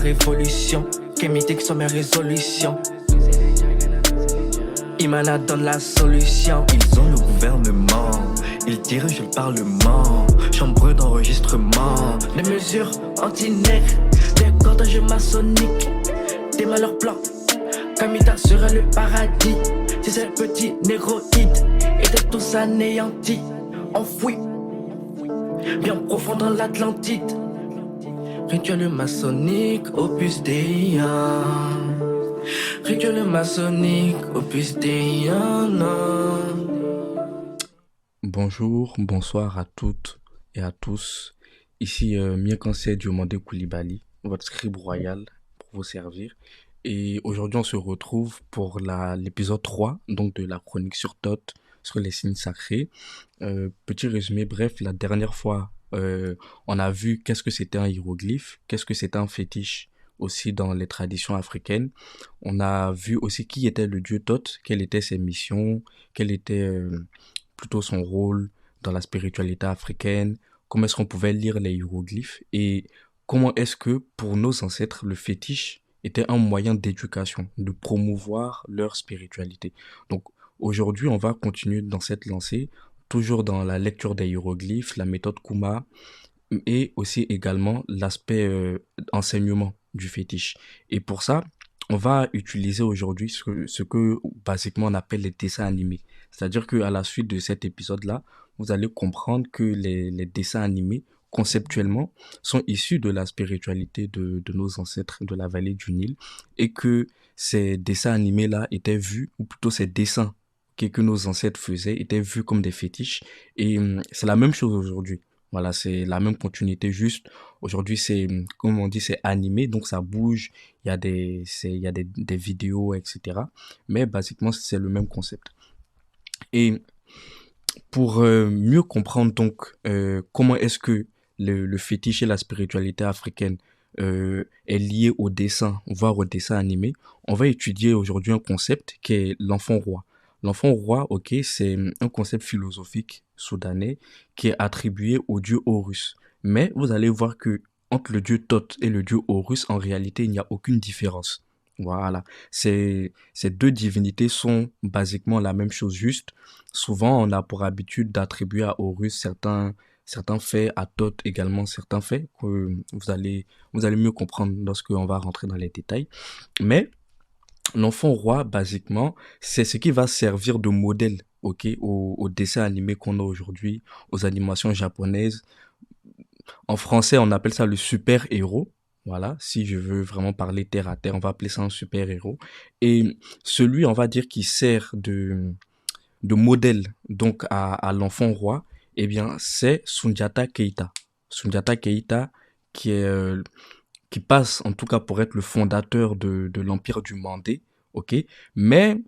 révolution. Kémitique sont mes résolutions. Imana donne la solution. Ils ont le gouvernement, ils dirigent le parlement. Chambre d'enregistrement. Des mesures anti-nègres, des cordages maçonniques, des malheurs blancs. Kamita serait le paradis si ces petits négroïdes étaient tous anéantis, enfouis, bien profond dans l'Atlantide. Rituel maçonnique, opus Dei. Rituel maçonnique, opus Dei. Bonjour, bonsoir à toutes et à tous. Ici Miekansé Diomandé Koulibaly, votre scribe royal pour vous servir. Et aujourd'hui, on se retrouve pour l'épisode 3 donc de la chronique sur Thoth, sur les signes sacrés. Petit résumé bref, la dernière fois, on a vu qu'est-ce que c'était un hiéroglyphe, qu'est-ce que c'était un fétiche aussi dans les traditions africaines. On a vu aussi qui était le dieu Thoth, quelles étaient ses missions, quel était plutôt son rôle dans la spiritualité africaine, comment est-ce qu'on pouvait lire les hiéroglyphes et comment est-ce que pour nos ancêtres, le fétiche était un moyen d'éducation, de promouvoir leur spiritualité. Donc aujourd'hui, on va continuer dans cette lancée, toujours dans la lecture des hiéroglyphes, la méthode Kuma et aussi également l'aspect enseignement du fétiche. Et pour ça, on va utiliser aujourd'hui ce que basiquement on appelle les dessins animés. C'est-à-dire qu'à la suite de cet épisode-là, vous allez comprendre que les dessins animés, conceptuellement, sont issus de la spiritualité de nos ancêtres de la vallée du Nil et que ces dessins animés-là étaient vus, ou plutôt ces dessins que nos ancêtres faisaient, étaient vus comme des fétiches. Et c'est la même chose aujourd'hui. Voilà, c'est la même continuité, juste aujourd'hui c'est, comme on dit, c'est animé, donc ça bouge, il y a des vidéos, etc. Mais basiquement, c'est le même concept. Et pour mieux comprendre donc comment est-ce que le fétiche et la spiritualité africaine est lié au dessin, voire au dessin animé, on va étudier aujourd'hui un concept qui est l'enfant roi. L'enfant roi, ok, c'est un concept philosophique soudanais qui est attribué au dieu Horus. Mais vous allez voir que entre le dieu Thoth et le dieu Horus, en réalité, il n'y a aucune différence. Voilà, ces deux divinités sont basiquement la même chose, juste souvent on a pour habitude d'attribuer à Horus certains faits, à Thoth également certains faits que vous allez mieux comprendre lorsqu'on va rentrer dans les détails. Mais l'enfant roi, basiquement, c'est ce qui va servir de modèle, ok, aux dessins animés qu'on a aujourd'hui, aux animations japonaises. En français, on appelle ça le super-héros. Voilà, si je veux vraiment parler terre à terre, on va appeler ça un super-héros. Et celui, on va dire, qui sert de modèle donc à l'enfant roi, eh bien, c'est Soundiata Keïta. Soundiata Keïta qui passe en tout cas pour être le fondateur de l'Empire du Mandé, ok? Mais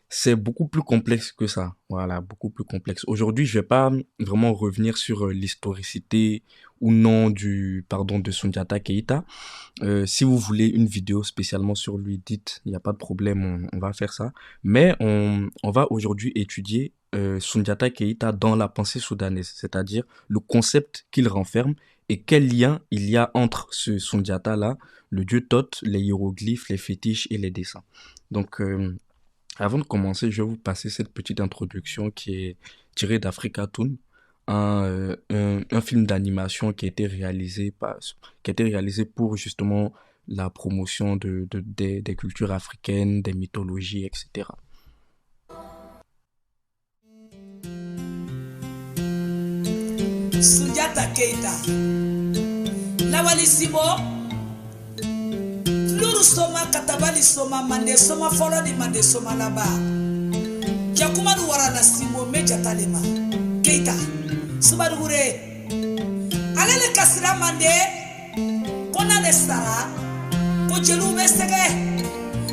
c'est beaucoup plus complexe que ça, voilà, beaucoup plus complexe. Aujourd'hui, je vais pas vraiment revenir sur l'historicité ou non de Soundiata Keïta. Si vous voulez une vidéo spécialement sur lui, dites, il n'y a pas de problème, on va faire ça. Mais on va aujourd'hui étudier Soundiata Keïta dans la pensée soudanaise, c'est-à-dire le concept qu'il renferme et quel lien il y a entre ce Soundiata-là, le dieu Thoth, les hiéroglyphes, les fétiches et les dessins. Donc, avant de commencer, je vais vous passer cette petite introduction qui est tirée d'Africa Toon, un film d'animation qui a été réalisé pour justement la promotion des cultures africaines, des mythologies, etc. Soundiata Keïta Lawali Sibo Luru Soma Katabali Soma Mande Soma Folodi Mande Soma Laba Jakumanu Warana Sibo Meja Talema Keïta Subarure Alele Kasira Mande Kona le Sara Ko Jelu Bestege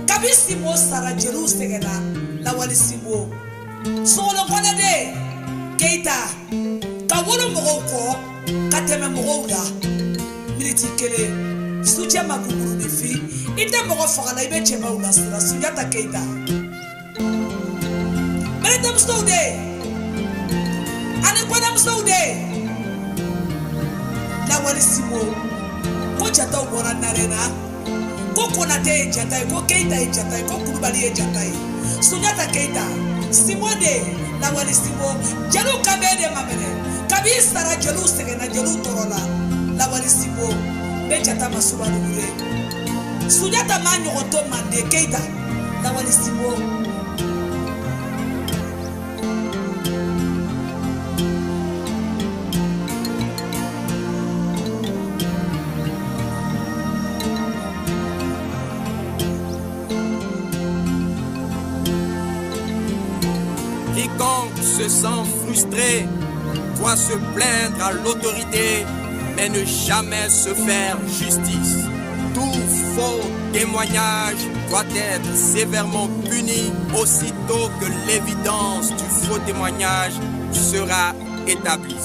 Kabisimo Sara Jelu Stegena Lawali Sibo Solo Konade Keïta Kawolo Moroko, Kateme Morola, Militi Kele, Suja Maguru Nefi, Ite Morofana Ibe Chemaula, Soundiata Keïta. Meredam Stoude, Anekwadam Stoude, Lawali Simo, Kochata Wara Narena, ko Konate ye jata ye, ko Keita ye jata ye, ko Kulubali ye jata ye. Sunjata Keita, Simode, Lawali Simo, Jalu Kabede Mamene, Kabi Sara Jalu Segena Jalu Torola, Lawali Simo, Bejata Masuba Lure. Sunjata Manyo Oto Mande Keita, Lawali Simo. Quiconque se sent frustré doit se plaindre à l'autorité, mais ne jamais se faire justice. Tout faux témoignage doit être sévèrement puni aussitôt que l'évidence du faux témoignage sera établie.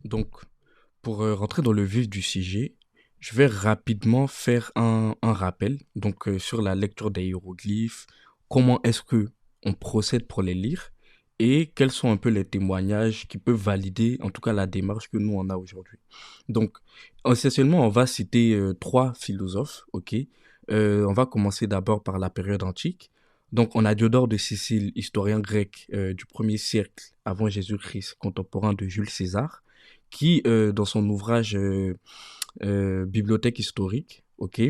Donc, pour rentrer dans le vif du sujet, je vais rapidement faire un rappel donc, sur la lecture des hiéroglyphes, comment est-ce que on procède pour les lire et quels sont un peu les témoignages qui peuvent valider en tout cas la démarche que nous on a aujourd'hui. Donc, essentiellement, on va citer 3 philosophes, ok. On va commencer d'abord par la période antique. Donc, on a Diodore de Sicile, historien grec du 1er siècle avant Jésus-Christ, contemporain de Jules César, qui, dans son ouvrage Bibliothèque historique, ok,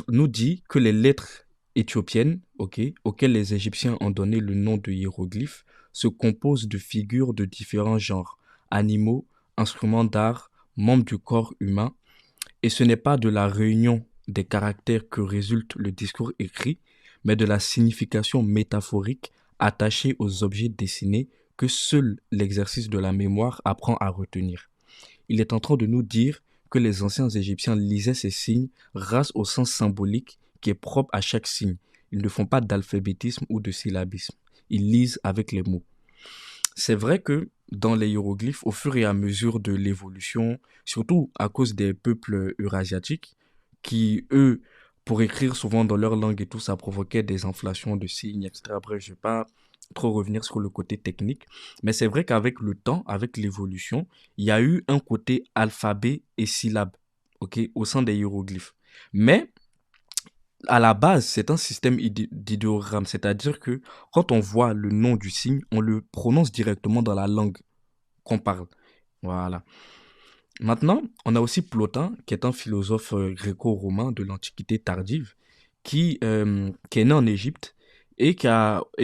nous dit que les lettres éthiopiennes, ok, auxquelles les Égyptiens ont donné le nom de hiéroglyphes, se composent de figures de différents genres, animaux, instruments d'art, membres du corps humain, et ce n'est pas de la réunion des caractères que résulte le discours écrit, mais de la signification métaphorique attachée aux objets dessinés que seul l'exercice de la mémoire apprend à retenir. Il est en train de nous dire que les anciens Égyptiens lisaient ces signes grâce au sens symbolique qui est propre à chaque signe. Ils ne font pas d'alphabétisme ou de syllabisme. Ils lisent avec les mots. C'est vrai que dans les hiéroglyphes, au fur et à mesure de l'évolution, surtout à cause des peuples eurasiatiques, qui, eux, pour écrire souvent dans leur langue et tout, ça provoquait des inflations de signes, etc. Bref, je ne vais pas trop revenir sur le côté technique, mais c'est vrai qu'avec le temps, avec l'évolution, il y a eu un côté alphabet et syllabe, ok, au sein des hiéroglyphes. Mais à la base, c'est un système d'idéogramme, c'est-à-dire que quand on voit le nom du signe, on le prononce directement dans la langue qu'on parle. Voilà. Maintenant, on a aussi Plotin, qui est un philosophe gréco-romain de l'Antiquité tardive, qui est né en Égypte et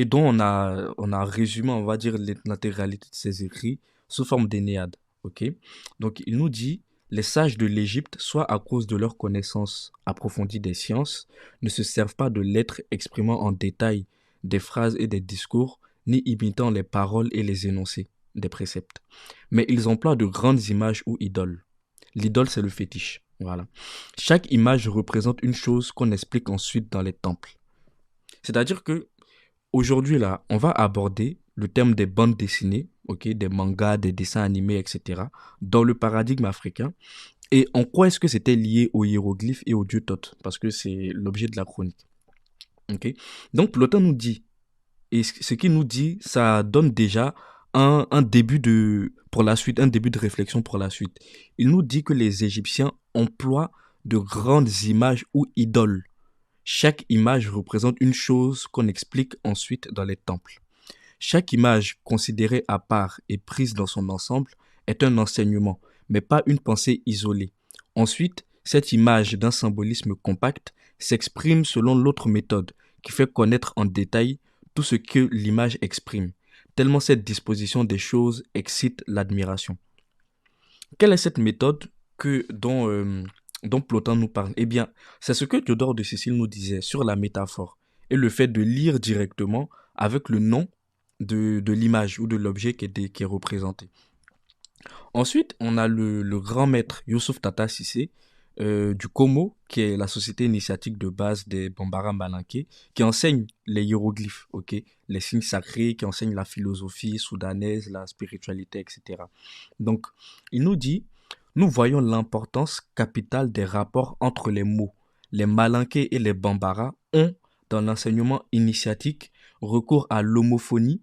dont on a résumé, on va dire, l'intégralité de ses écrits sous forme d'Énéade. Ok. Donc, il nous dit, les sages de l'Égypte, soit à cause de leur connaissance approfondie des sciences, ne se servent pas de lettres exprimant en détail des phrases et des discours, ni imitant les paroles et les énoncés des préceptes. Mais ils emploient de grandes images ou idoles. L'idole, c'est le fétiche. Voilà. Chaque image représente une chose qu'on explique ensuite dans les temples. C'est-à-dire que aujourd'hui, là, on va aborder le thème des bandes dessinées, ok, des mangas, des dessins animés, etc., dans le paradigme africain. Et en quoi est-ce que c'était lié aux hiéroglyphes et aux dieux Thoth? Parce que c'est l'objet de la chronique. Ok. Donc, Plotin nous dit, et ce qu'il nous dit, ça donne déjà un début pour la suite, un début de réflexion pour la suite. Il nous dit que les Égyptiens emploient de grandes images ou idoles. Chaque image représente une chose qu'on explique ensuite dans les temples. Chaque image considérée à part et prise dans son ensemble est un enseignement, mais pas une pensée isolée. Ensuite, cette image d'un symbolisme compact s'exprime selon l'autre méthode qui fait connaître en détail tout ce que l'image exprime, tellement cette disposition des choses excite l'admiration. Quelle est cette méthode dont Plotin nous parle? Eh bien, c'est ce que Diodore de Sicile nous disait sur la métaphore et le fait de lire directement avec le nom de l'image ou de l'objet qui est représenté. Ensuite, on a le grand maître Youssouf Tata Cissé du Komo, qui est la société initiatique de base des Bambara Malinké, qui enseigne les hiéroglyphes, ok, les signes sacrés, qui enseigne la philosophie soudanaise, la spiritualité, etc. Donc, il nous dit, nous voyons l'importance capitale des rapports entre les mots. Les Malinké et les Bambara ont, dans l'enseignement initiatique, recours à l'homophonie,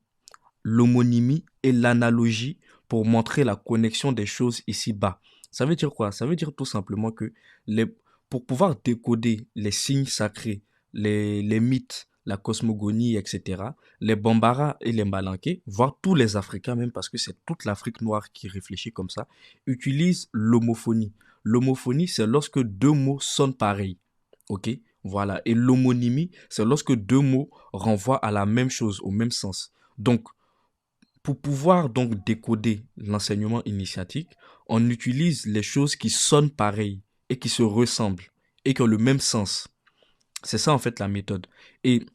l'homonymie et l'analogie pour montrer la connexion des choses ici-bas. Ça veut dire quoi? Ça veut dire tout simplement que les, pour pouvoir décoder les signes sacrés, les mythes, la cosmogonie, etc., les Bambara et les Malinké, voire tous les Africains même, parce que c'est toute l'Afrique noire qui réfléchit comme ça, utilisent l'homophonie. L'homophonie, c'est lorsque deux mots sonnent pareil. Ok? Voilà. Et l'homonymie, c'est lorsque deux mots renvoient à la même chose, au même sens. Donc, pour pouvoir donc décoder l'enseignement initiatique, on utilise les choses qui sonnent pareil et qui se ressemblent et qui ont le même sens. C'est ça en fait la méthode. Et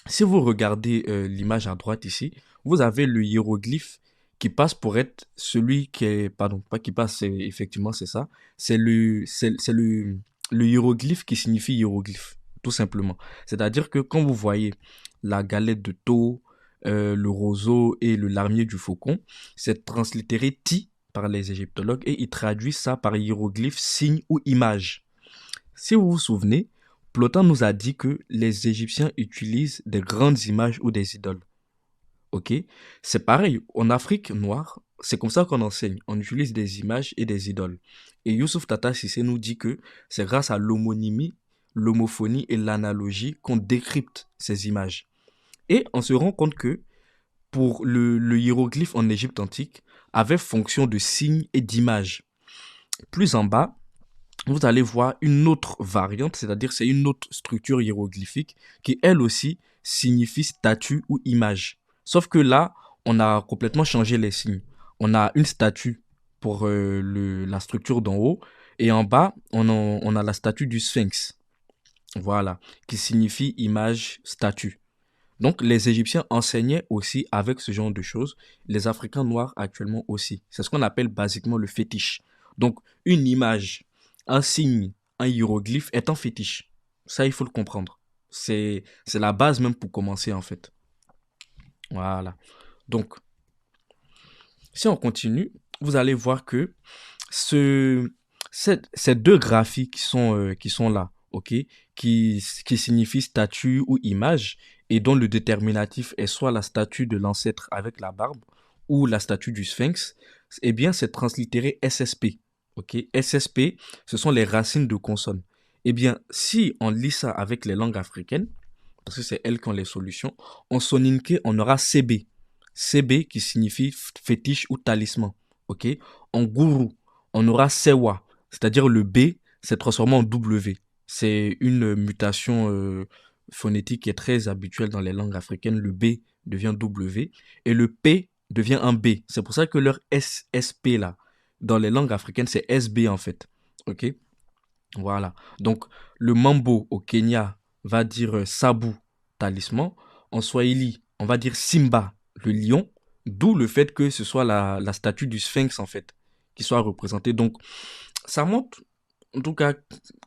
si vous regardez l'image à droite ici, vous avez le hiéroglyphe qui passe pour être celui qui est, pardon, pas qui passe, effectivement c'est ça, c'est le hiéroglyphe qui signifie hiéroglyphe, tout simplement. C'est-à-dire que quand vous voyez la galette de taux, le roseau et le larmier du faucon, c'est translittéré ti par les égyptologues et ils traduisent ça par hiéroglyphe, signe ou image. Si vous vous souvenez, Plotin nous a dit que les Égyptiens utilisent des grandes images ou des idoles. Ok? C'est pareil, en Afrique noire, c'est comme ça qu'on enseigne. On utilise des images et des idoles. Et Youssouf Tata Sissé nous dit que c'est grâce à l'homonymie, l'homophonie et l'analogie qu'on décrypte ces images. Et on se rend compte que pour le hiéroglyphe en Égypte antique avait fonction de signe et d'image. Plus en bas, vous allez voir une autre variante, c'est-à-dire c'est une autre structure hiéroglyphique qui elle aussi signifie statue ou image. Sauf que là, on a complètement changé les signes. On a une statue pour la structure d'en haut et en bas, on a la statue du sphinx. Voilà, qui signifie image, statue. Donc les Égyptiens enseignaient aussi avec ce genre de choses, les Africains noirs actuellement aussi. C'est ce qu'on appelle basiquement le fétiche. Donc une image, un signe, un hiéroglyphe est un fétiche. Ça, il faut le comprendre. C'est la base même pour commencer en fait. Voilà. Donc, si on continue, vous allez voir que ce, ces deux graphies qui sont là, ok, qui signifient statue ou image, et dont le déterminatif est soit la statue de l'ancêtre avec la barbe, ou la statue du sphinx, eh bien, c'est translittéré SSP. Ok, SSP, ce sont les racines de consonnes. Eh bien, si on lit ça avec les langues africaines, parce que c'est elles qui ont les solutions, en soninké, on aura CB. CB qui signifie fétiche ou talisman. Ok, en gourou, on aura Sewa, c'est-à-dire le B s'est transformé en W. C'est une mutation phonétique qui est très habituelle dans les langues africaines. Le B devient W et le P devient un B. C'est pour ça que leur SSP là, dans les langues africaines, c'est SB en fait. Ok, voilà. Donc le mambo au Kenya va dire Sabu, talisman. En Swahili, on va dire Simba, le lion. D'où le fait que ce soit la statue du sphinx en fait qui soit représentée. Donc ça montre en tout cas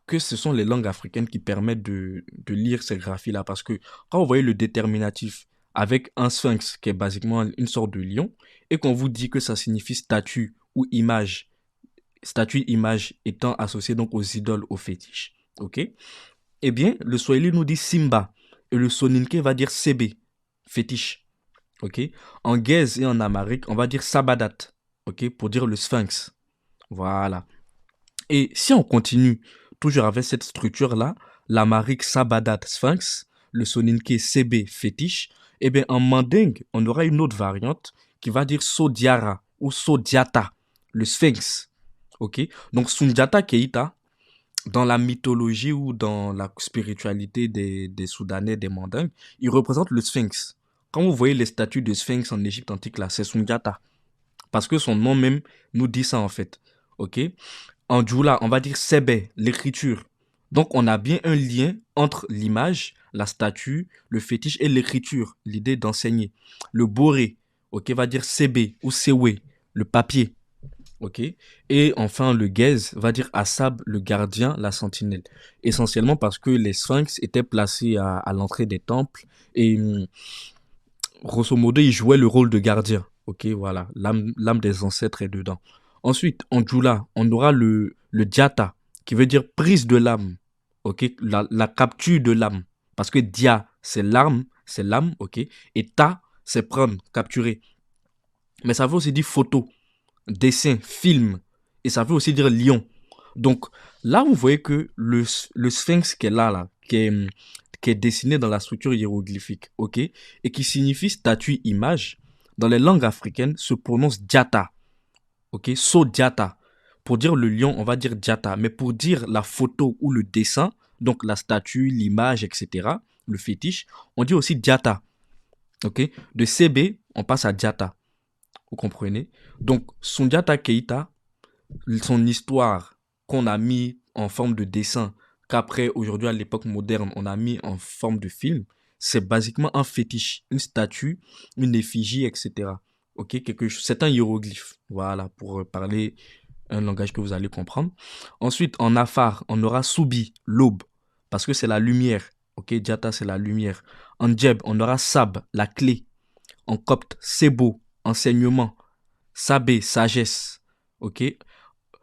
que ce sont les langues africaines qui permettent de lire ces graphies-là. Parce que quand vous voyez le déterminatif avec un sphinx qui est basiquement une sorte de lion, et qu'on vous dit que ça signifie statue ou image, statue, image étant associée donc aux idoles, aux fétiches, ok? Eh bien, le Swahili nous dit Simba, et le Soninké va dire CB, fétiche, ok? En Guèze et en Amérique, on va dire Sabadat, ok? Pour dire le sphinx, voilà. Et si on continue toujours avec cette structure-là, l'Amérique Sabadat Sphinx, le Soninké CB fétiche, eh bien en mandingue, on aura une autre variante qui va dire Sodiara ou Sodiata, le Sphinx. Ok? Donc Sundiata Keita, dans la mythologie ou dans la spiritualité des Soudanais, des mandingues, il représente le Sphinx. Quand vous voyez les statues de Sphinx en Égypte antique, là, c'est Sundiata. Parce que son nom même nous dit ça en fait. Ok? En Djoula, on va dire Sebe, l'écriture. Donc, on a bien un lien entre l'image, la statue, le fétiche et l'écriture, l'idée d'enseigner. Le Boré, ok, va dire Sebe ou Sewe, le papier. Ok. Et enfin, le Guèze va dire Assab, le gardien, la sentinelle. Essentiellement parce que les sphinx étaient placés à l'entrée des temples et grosso modo, ils jouaient le rôle de gardien. Ok, voilà, l'âme des ancêtres est dedans. Ensuite, en Djoula, on aura le Diata, qui veut dire prise de l'âme. Ok, la capture de l'âme. Parce que Dia, c'est l'âme, c'est l'âme, ok. Et ta, c'est prendre, capturer. Mais ça veut aussi dire photo, dessin, film. Et ça veut aussi dire lion. Donc là, vous voyez que le sphinx qui est là, qui est dessiné dans la structure hiéroglyphique, ok, et qui signifie statue, image, dans les langues africaines, se prononce Diata, ok, So Diata. Pour dire le lion, on va dire Diata, mais pour dire la photo ou le dessin, donc la statue, l'image, etc., le fétiche, on dit aussi Diata, ok. De CB, on passe à Diata, vous comprenez? Donc, Sundiata Keita, son histoire qu'on a mis en forme de dessin, qu'après, aujourd'hui, à l'époque moderne, on a mis en forme de film, c'est basiquement un fétiche, une statue, une effigie, etc. Ok, c'est un hiéroglyphe. Voilà, pour parler un langage que vous allez comprendre. Ensuite, en Afar, on aura Soubi, l'aube, parce que c'est la lumière. Ok, Djata, c'est la lumière. En Djeb, on aura Sab, la clé. En copte, Sebo, enseignement. Sabé, sagesse. Ok,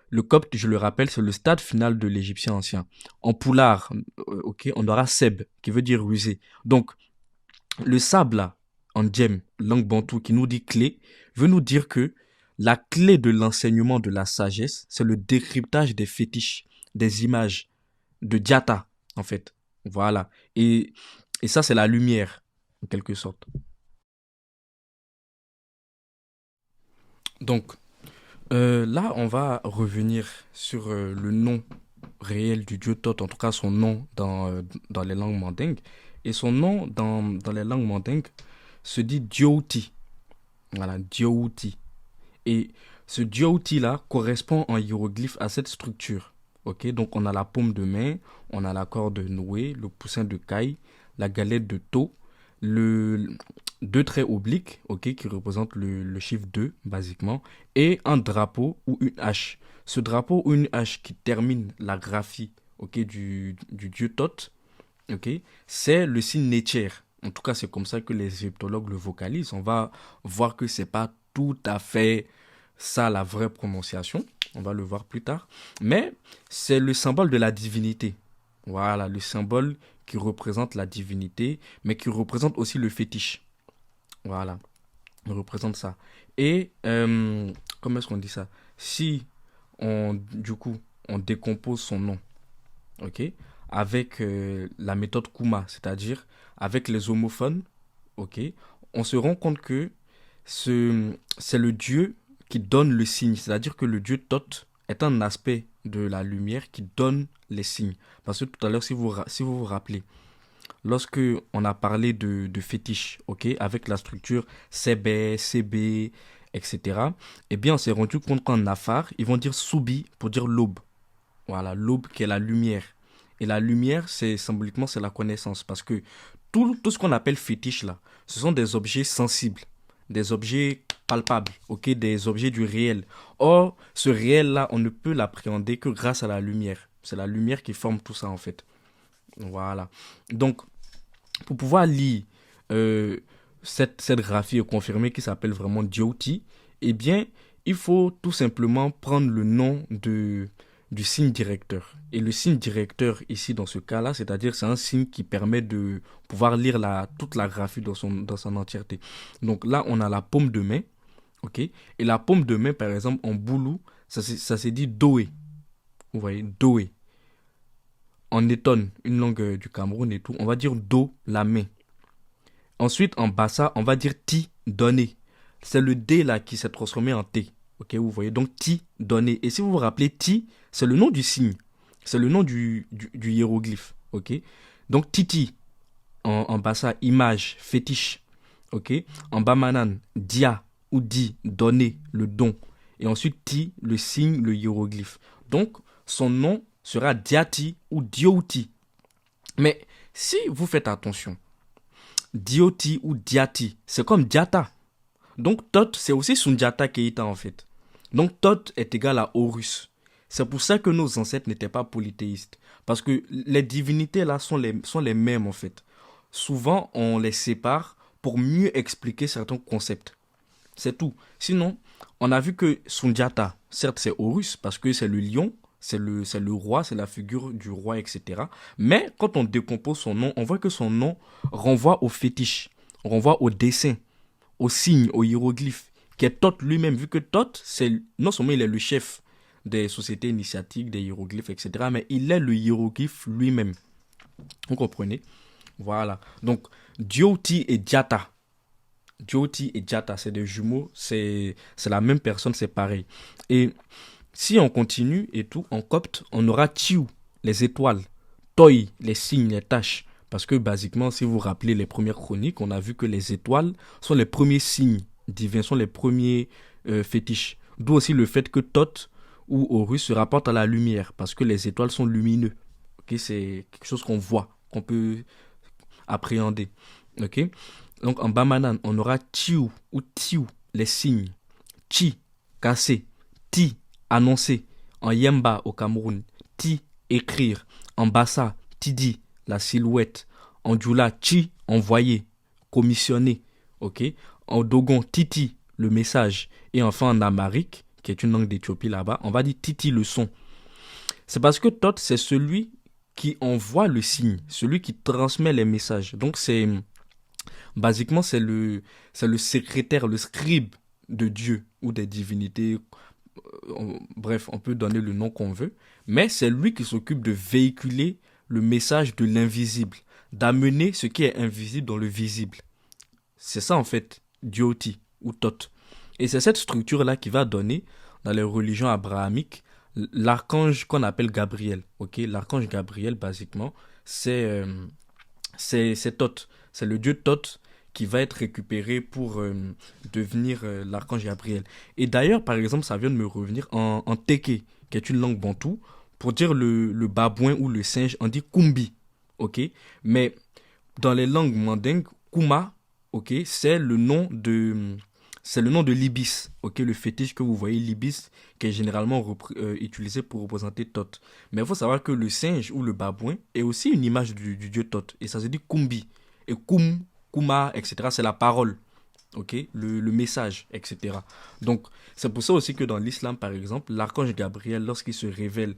le copte, je le rappelle, c'est le stade final de l'égyptien ancien. En poulard, ok, on aura Seb, qui veut dire rusé. Donc, le sable, là, en djem, langue bantou, qui nous dit clé, veut nous dire que la clé de l'enseignement de la sagesse, c'est le décryptage des fétiches, des images, de Diata, en fait. Voilà. Et ça, c'est la lumière, en quelque sorte. Donc, là, on va revenir sur le nom réel du dieu Thoth, en tout cas son nom dans les langues mandingues. Et son nom dans les langues mandingues se dit Diouti. Voilà, Diouti. Et ce Diouti-là correspond en hiéroglyphe à cette structure. Ok, donc on a la paume de main, on a la corde de Noé, le poussin de Caille, la galette de Tho, le deux traits obliques, ok, qui représentent le chiffre 2, basiquement, et un drapeau ou une hache. Ce drapeau ou une hache qui termine la graphie, ok, du dieu Thoth, ok, c'est le signe Netcher. En tout cas, c'est comme ça que les égyptologues le vocalisent. On va voir que c'est pas tout à fait ça la vraie prononciation. On va le voir plus tard. Mais c'est le symbole de la divinité. Voilà, le symbole qui représente la divinité, mais qui représente aussi le fétiche. Voilà, il représente ça. Et, comment est-ce qu'on dit ça? Si du coup, on décompose son nom, ok, avec la méthode Kuma, c'est-à-dire avec les homophones, ok, on se rend compte que c'est le dieu qui donne le signe, c'est-à-dire que le dieu Thoth est un aspect de la lumière qui donne les signes. Parce que tout à l'heure, si vous vous rappelez, lorsque on a parlé de fétiche, ok, avec la structure CB, CB, etc., eh bien, on s'est rendu compte qu'en Afar, ils vont dire Soubi pour dire l'aube. Voilà, l'aube qui est la lumière. Et la lumière, symboliquement, c'est la connaissance. Parce que tout ce qu'on appelle fétiche, là, ce sont des objets sensibles, des objets palpables, ok, des objets du réel. Or, ce réel-là, on ne peut l'appréhender que grâce à la lumière. C'est la lumière qui forme tout ça, en fait. Voilà. Donc, pour pouvoir lire cette graphie confirmée qui s'appelle vraiment Diouti, eh bien, il faut tout simplement prendre le nom du signe directeur. Et le signe directeur, ici, dans ce cas-là, c'est-à-dire c'est un signe qui permet de pouvoir lire toute la graphie dans son entièreté. Donc là, on a la paume de main, ok? Et la paume de main, par exemple, en boulou, ça se dit Doé. Vous voyez, Doé. En étonne, une langue du Cameroun et tout, on va dire Do, la main. Ensuite, en bassa, on va dire Ti, donner. C'est le D là qui s'est transformé en T. Ok, vous voyez, donc Ti, donner. Et si vous vous rappelez, Ti, c'est le nom du signe. C'est le nom du hiéroglyphe. Ok, donc Titi, en bassa, image, fétiche. Ok, en bamanan, Dia ou Di, donner, le don. Et ensuite, Ti, le signe, le hiéroglyphe. Donc, son nom sera Diati ou Diouti. Mais si vous faites attention, Dioti ou Diati, c'est comme Diata. Donc Thoth, c'est aussi Sundiata Keita en fait. Donc Thoth est égal à Horus. C'est pour ça que nos ancêtres n'étaient pas polythéistes. Parce que les divinités là sont les mêmes en fait. Souvent, on les sépare pour mieux expliquer certains concepts. C'est tout. Sinon, on a vu que Sundiata, certes c'est Horus parce que c'est le lion, c'est le roi, c'est la figure du roi, etc. Mais quand on décompose son nom, on voit que son nom renvoie au fétiche, renvoie au dessin, au signe, au hiéroglyphe, qui est Thoth lui-même, vu que Thoth, non seulement il est le chef des sociétés initiatiques, des hiéroglyphes, etc., mais il est le hiéroglyphe lui-même. Vous comprenez? Voilà. Donc, Dioti et Diata. Dioti et Diata, c'est des jumeaux, c'est la même personne, c'est pareil. Et si on continue et tout, en copte, on aura Tiou, les étoiles, Toi, les signes, les taches. Parce que, basiquement, si vous vous rappelez les premières chroniques, on a vu que les étoiles sont les premiers signes divins, sont les premiers fétiches. D'où aussi le fait que Thoth ou Horus se rapporte à la lumière, parce que les étoiles sont lumineux. Okay, c'est quelque chose qu'on voit, qu'on peut appréhender. Okay? Donc en Bamanan, on aura Tiou ou Tiou, les signes. Chi, casser. Ti, annoncer. En Yemba au Cameroun, Ti, écrire. En Bassa, Tidi, la silhouette. En Djoula, Chi, envoyer, commissionner. Okay? En Dogon, Titi, le message. Et enfin en Amharique, qui est une langue d'Éthiopie là-bas, on va dire Titi, le son. C'est parce que Thoth, c'est celui qui envoie le signe, celui qui transmet les messages. Donc basiquement, c'est le secrétaire, le scribe de Dieu ou des divinités. Bref, on peut donner le nom qu'on veut. Mais c'est lui qui s'occupe de véhiculer le message de l'invisible, d'amener ce qui est invisible dans le visible. C'est ça en fait, Dioti ou Thoth. Et c'est cette structure-là qui va donner, dans les religions abrahamiques, l'archange qu'on appelle Gabriel. Okay? L'archange Gabriel, basiquement, c'est Thoth. C'est le dieu Thoth qui va être récupéré pour devenir l'archange Gabriel. Et d'ailleurs, par exemple, ça vient de me revenir en Teke, qui est une langue bantoue. Pour dire le babouin ou le singe, on dit Kumbi. Okay? Mais dans les langues mandingues, Kuma, okay, c'est le nom de l'ibis, okay, le fétiche que vous voyez, l'ibis, qui est généralement utilisé pour représenter Thoth. Mais il faut savoir que le singe ou le babouin est aussi une image du dieu Thoth. Et ça se dit Kumbi. Et Kuma, etc., c'est la parole, okay, le message, etc. Donc, c'est pour ça aussi que dans l'islam, par exemple, l'archange Gabriel, lorsqu'il se révèle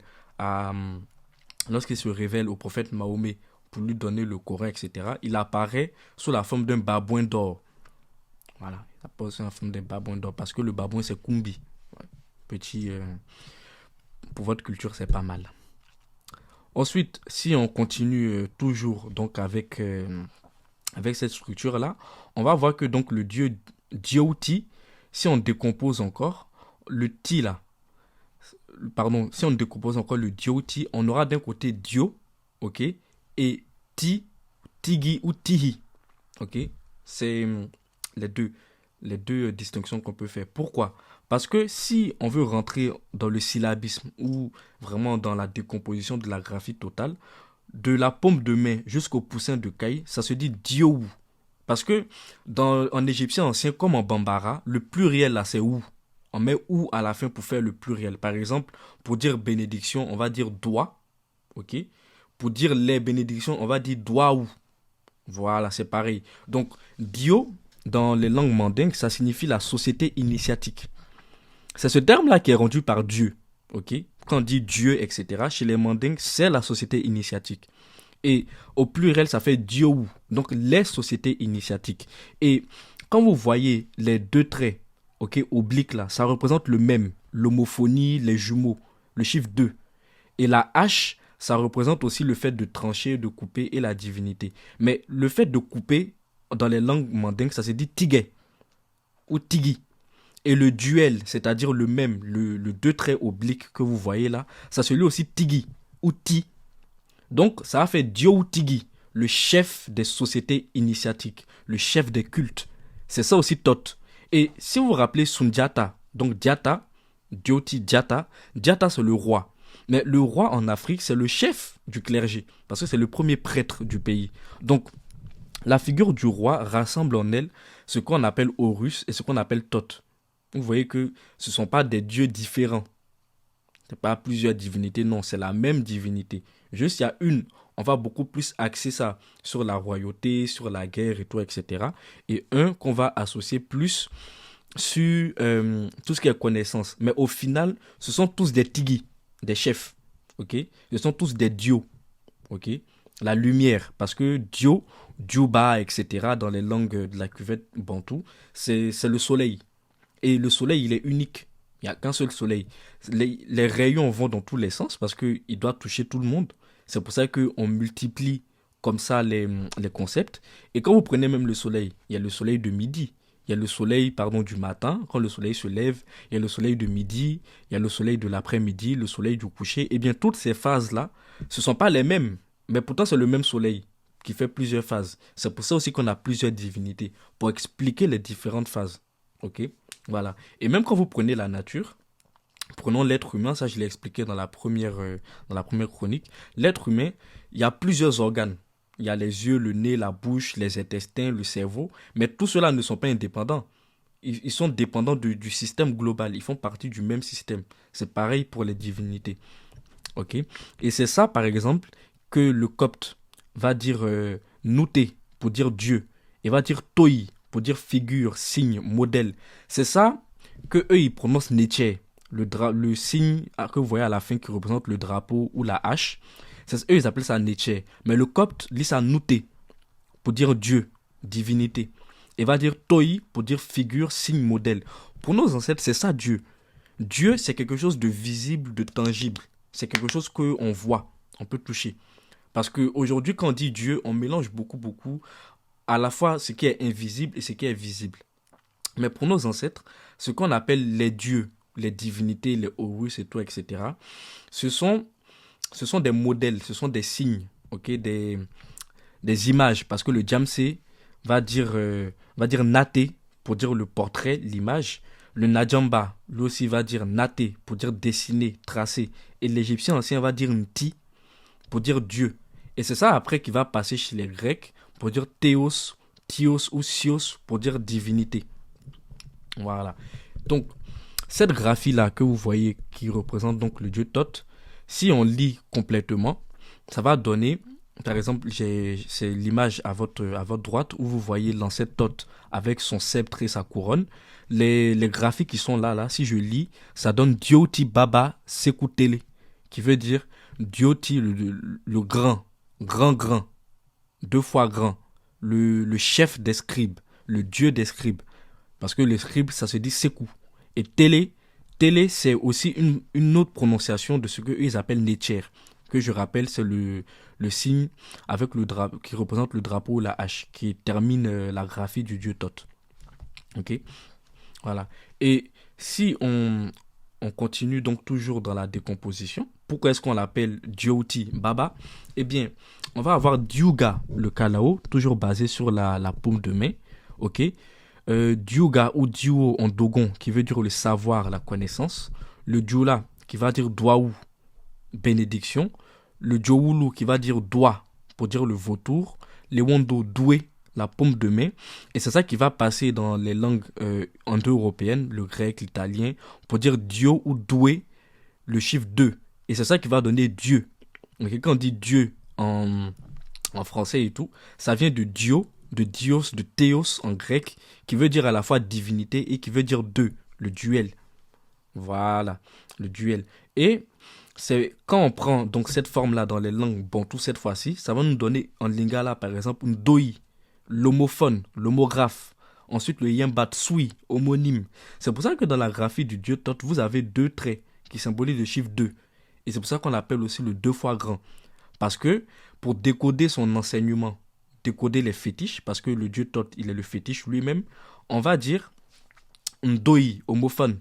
au prophète Mahomet pour lui donner le Coran, etc., il apparaît sous la forme d'un babouin d'or. Voilà, il apparaît sous la forme d'un babouin d'or parce que le babouin, c'est Kumbi. Ouais. Petit, pour votre culture, c'est pas mal. Ensuite, si on continue toujours donc avec cette structure-là, on va voir que donc le dieu Dioti, si on décompose encore le Ti là, si on décompose encore le Dioti, on aura d'un côté Dio, ok, et Ti, Tigi ou Tihi, ok, c'est les deux distinctions qu'on peut faire. Pourquoi? Parce que si on veut rentrer dans le syllabisme ou vraiment dans la décomposition de la graphie totale, de la paume de main jusqu'au poussin de caille, ça se dit Diou. Parce que en égyptien ancien, comme en bambara, le pluriel là, c'est ou. On met ou à la fin pour faire le pluriel. Par exemple, pour dire bénédiction, on va dire doigt. Ok. Pour dire les bénédictions, on va dire doigt ou. Voilà, c'est pareil. Donc, Dio, dans les langues mandingues, ça signifie la société initiatique. C'est ce terme-là qui est rendu par Dieu. Ok. Quand on dit Dieu, etc., chez les mandingues, c'est la société initiatique. Et au pluriel, ça fait Diou. Donc, les sociétés initiatiques. Et quand vous voyez les deux traits, ok, obliques là, ça représente le même, l'homophonie, les jumeaux, le chiffre 2. Et la hache, ça représente aussi le fait de trancher, de couper et la divinité. Mais le fait de couper, dans les langues mandingues, ça se dit tigé ou tigi. Et le duel, c'est-à-dire le même, le deux traits obliques que vous voyez là, ça se lit aussi tigi ou ti. Donc, ça a fait Dio ou Tigi, le chef des sociétés initiatiques, le chef des cultes. C'est ça aussi Thoth. Et si vous vous rappelez Sundiata, donc Diata, Dioti, Diata, Diata c'est le roi. Mais le roi en Afrique, c'est le chef du clergé, parce que c'est le premier prêtre du pays. Donc, la figure du roi rassemble en elle ce qu'on appelle Horus et ce qu'on appelle Thoth. Vous voyez que ce ne sont pas des dieux différents. Ce n'est pas plusieurs divinités, non, c'est la même divinité. Juste, il y a une, on va beaucoup plus axer ça sur la royauté, sur la guerre et tout, etc. Et un qu'on va associer plus sur tout ce qui est connaissance. Mais au final, ce sont tous des tigis, des chefs. ok? Ce sont tous des dieux, ok? La lumière, parce que Dio, Djouba, etc., dans les langues de la cuvette bantou, c'est le soleil. Et le soleil, il est unique. Il n'y a qu'un seul soleil. Les rayons vont dans tous les sens parce qu'il doit toucher tout le monde. C'est pour ça qu'on multiplie comme ça les concepts. Et quand vous prenez même le soleil, il y a le soleil de midi. Il y a le soleil, pardon, du matin, quand le soleil se lève. Il y a le soleil de midi. Il y a le soleil de l'après-midi, le soleil du coucher. Eh bien, toutes ces phases-là, ce ne sont pas les mêmes. Mais pourtant, c'est le même soleil qui fait plusieurs phases. C'est pour ça aussi qu'on a plusieurs divinités, pour expliquer les différentes phases. Ok? Voilà. Et même quand vous prenez la nature, prenons l'être humain, ça je l'ai expliqué dans la première chronique. L'être humain, il y a plusieurs organes. Il y a les yeux, le nez, la bouche, les intestins, le cerveau. Mais tout cela ne sont pas indépendants. Ils sont dépendants du système global. Ils font partie du même système. C'est pareil pour les divinités. Ok? Et c'est ça, par exemple, que le copte va dire nouté pour dire Dieu. Et va dire toi pour dire figure, signe, modèle. C'est ça que eux ils prononcent Nietzsche, le signe que vous voyez à la fin qui représente le drapeau ou la hache. Eux ils appellent ça Nietzsche. Mais le copte lit ça nouté pour dire Dieu, divinité. Et va dire toi pour dire figure, signe, modèle. Pour nos ancêtres, c'est ça Dieu. Dieu, c'est quelque chose de visible, de tangible. C'est quelque chose qu'on voit, on peut toucher. Parce qu'aujourd'hui, quand on dit Dieu, on mélange beaucoup à la fois ce qui est invisible et ce qui est visible. Mais pour nos ancêtres, ce qu'on appelle les dieux, les divinités, les Horus et tout, etc., ce sont des modèles, ce sont des signes, okay, des images. Parce que le Djamsé va dire naté pour dire le portrait, l'image. Le Nadjamba, lui aussi, va dire naté pour dire dessiner, tracer. Et l'Égyptien ancien va dire nti pour dire Dieu. Et c'est ça après qui va passer chez les Grecs pour dire théos, thios ou sios pour dire divinité. Voilà. Donc, cette graphie-là que vous voyez qui représente donc le dieu Thoth, si on lit complètement, ça va donner, par exemple, c'est l'image à votre droite où vous voyez l'ancêtre Thoth avec son sceptre et sa couronne. Les graphies qui sont là, si je lis, ça donne Dioti Baba Sekutele, qui veut dire Dioti, le grand, deux fois grand, le chef des scribes, le dieu des scribes. Parce que les scribes, ça se dit Sekou. Et Télé, c'est aussi une autre prononciation de ce qu'ils appellent Netcher, que je rappelle, c'est le signe avec le drapeau, qui représente le drapeau ou la hache, qui termine la graphie du dieu Thoth. Ok? Voilà. Et si on continue donc toujours dans la décomposition, pourquoi est-ce qu'on l'appelle Dioti Baba? Eh bien, on va avoir Diuga, le Kalao, toujours basé sur la paume de main. Ok? Diuga ou Diuo en Dogon, qui veut dire le savoir, la connaissance. Le Dioula, qui va dire Douaou, bénédiction. Le Dioulu, qui va dire doigt, pour dire le vautour. Les Wondo, doué, la paume de main. Et c'est ça qui va passer dans les langues indo-européennes, le grec, l'italien, pour dire Dio ou doué, le chiffre 2. Et c'est ça qui va donner Dieu. Donc, quand on dit Dieu en français et tout, ça vient de Dio, de Dios, de Théos en grec, qui veut dire à la fois divinité et qui veut dire deux, le duel. Voilà, le duel. Et c'est quand on prend donc cette forme-là dans les langues bantou cette fois-ci, ça va nous donner en lingala par exemple un doi, l'homophone, l'homographe. Ensuite le yembatsui, homonyme. C'est pour ça que dans la graphie du dieu Thoth, vous avez deux traits qui symbolisent le chiffre 2. Et c'est pour ça qu'on l'appelle aussi le deux fois grand. Parce que pour décoder son enseignement, décoder les fétiches, parce que le dieu Thoth, il est le fétiche lui-même, on va dire ndoi, homophone,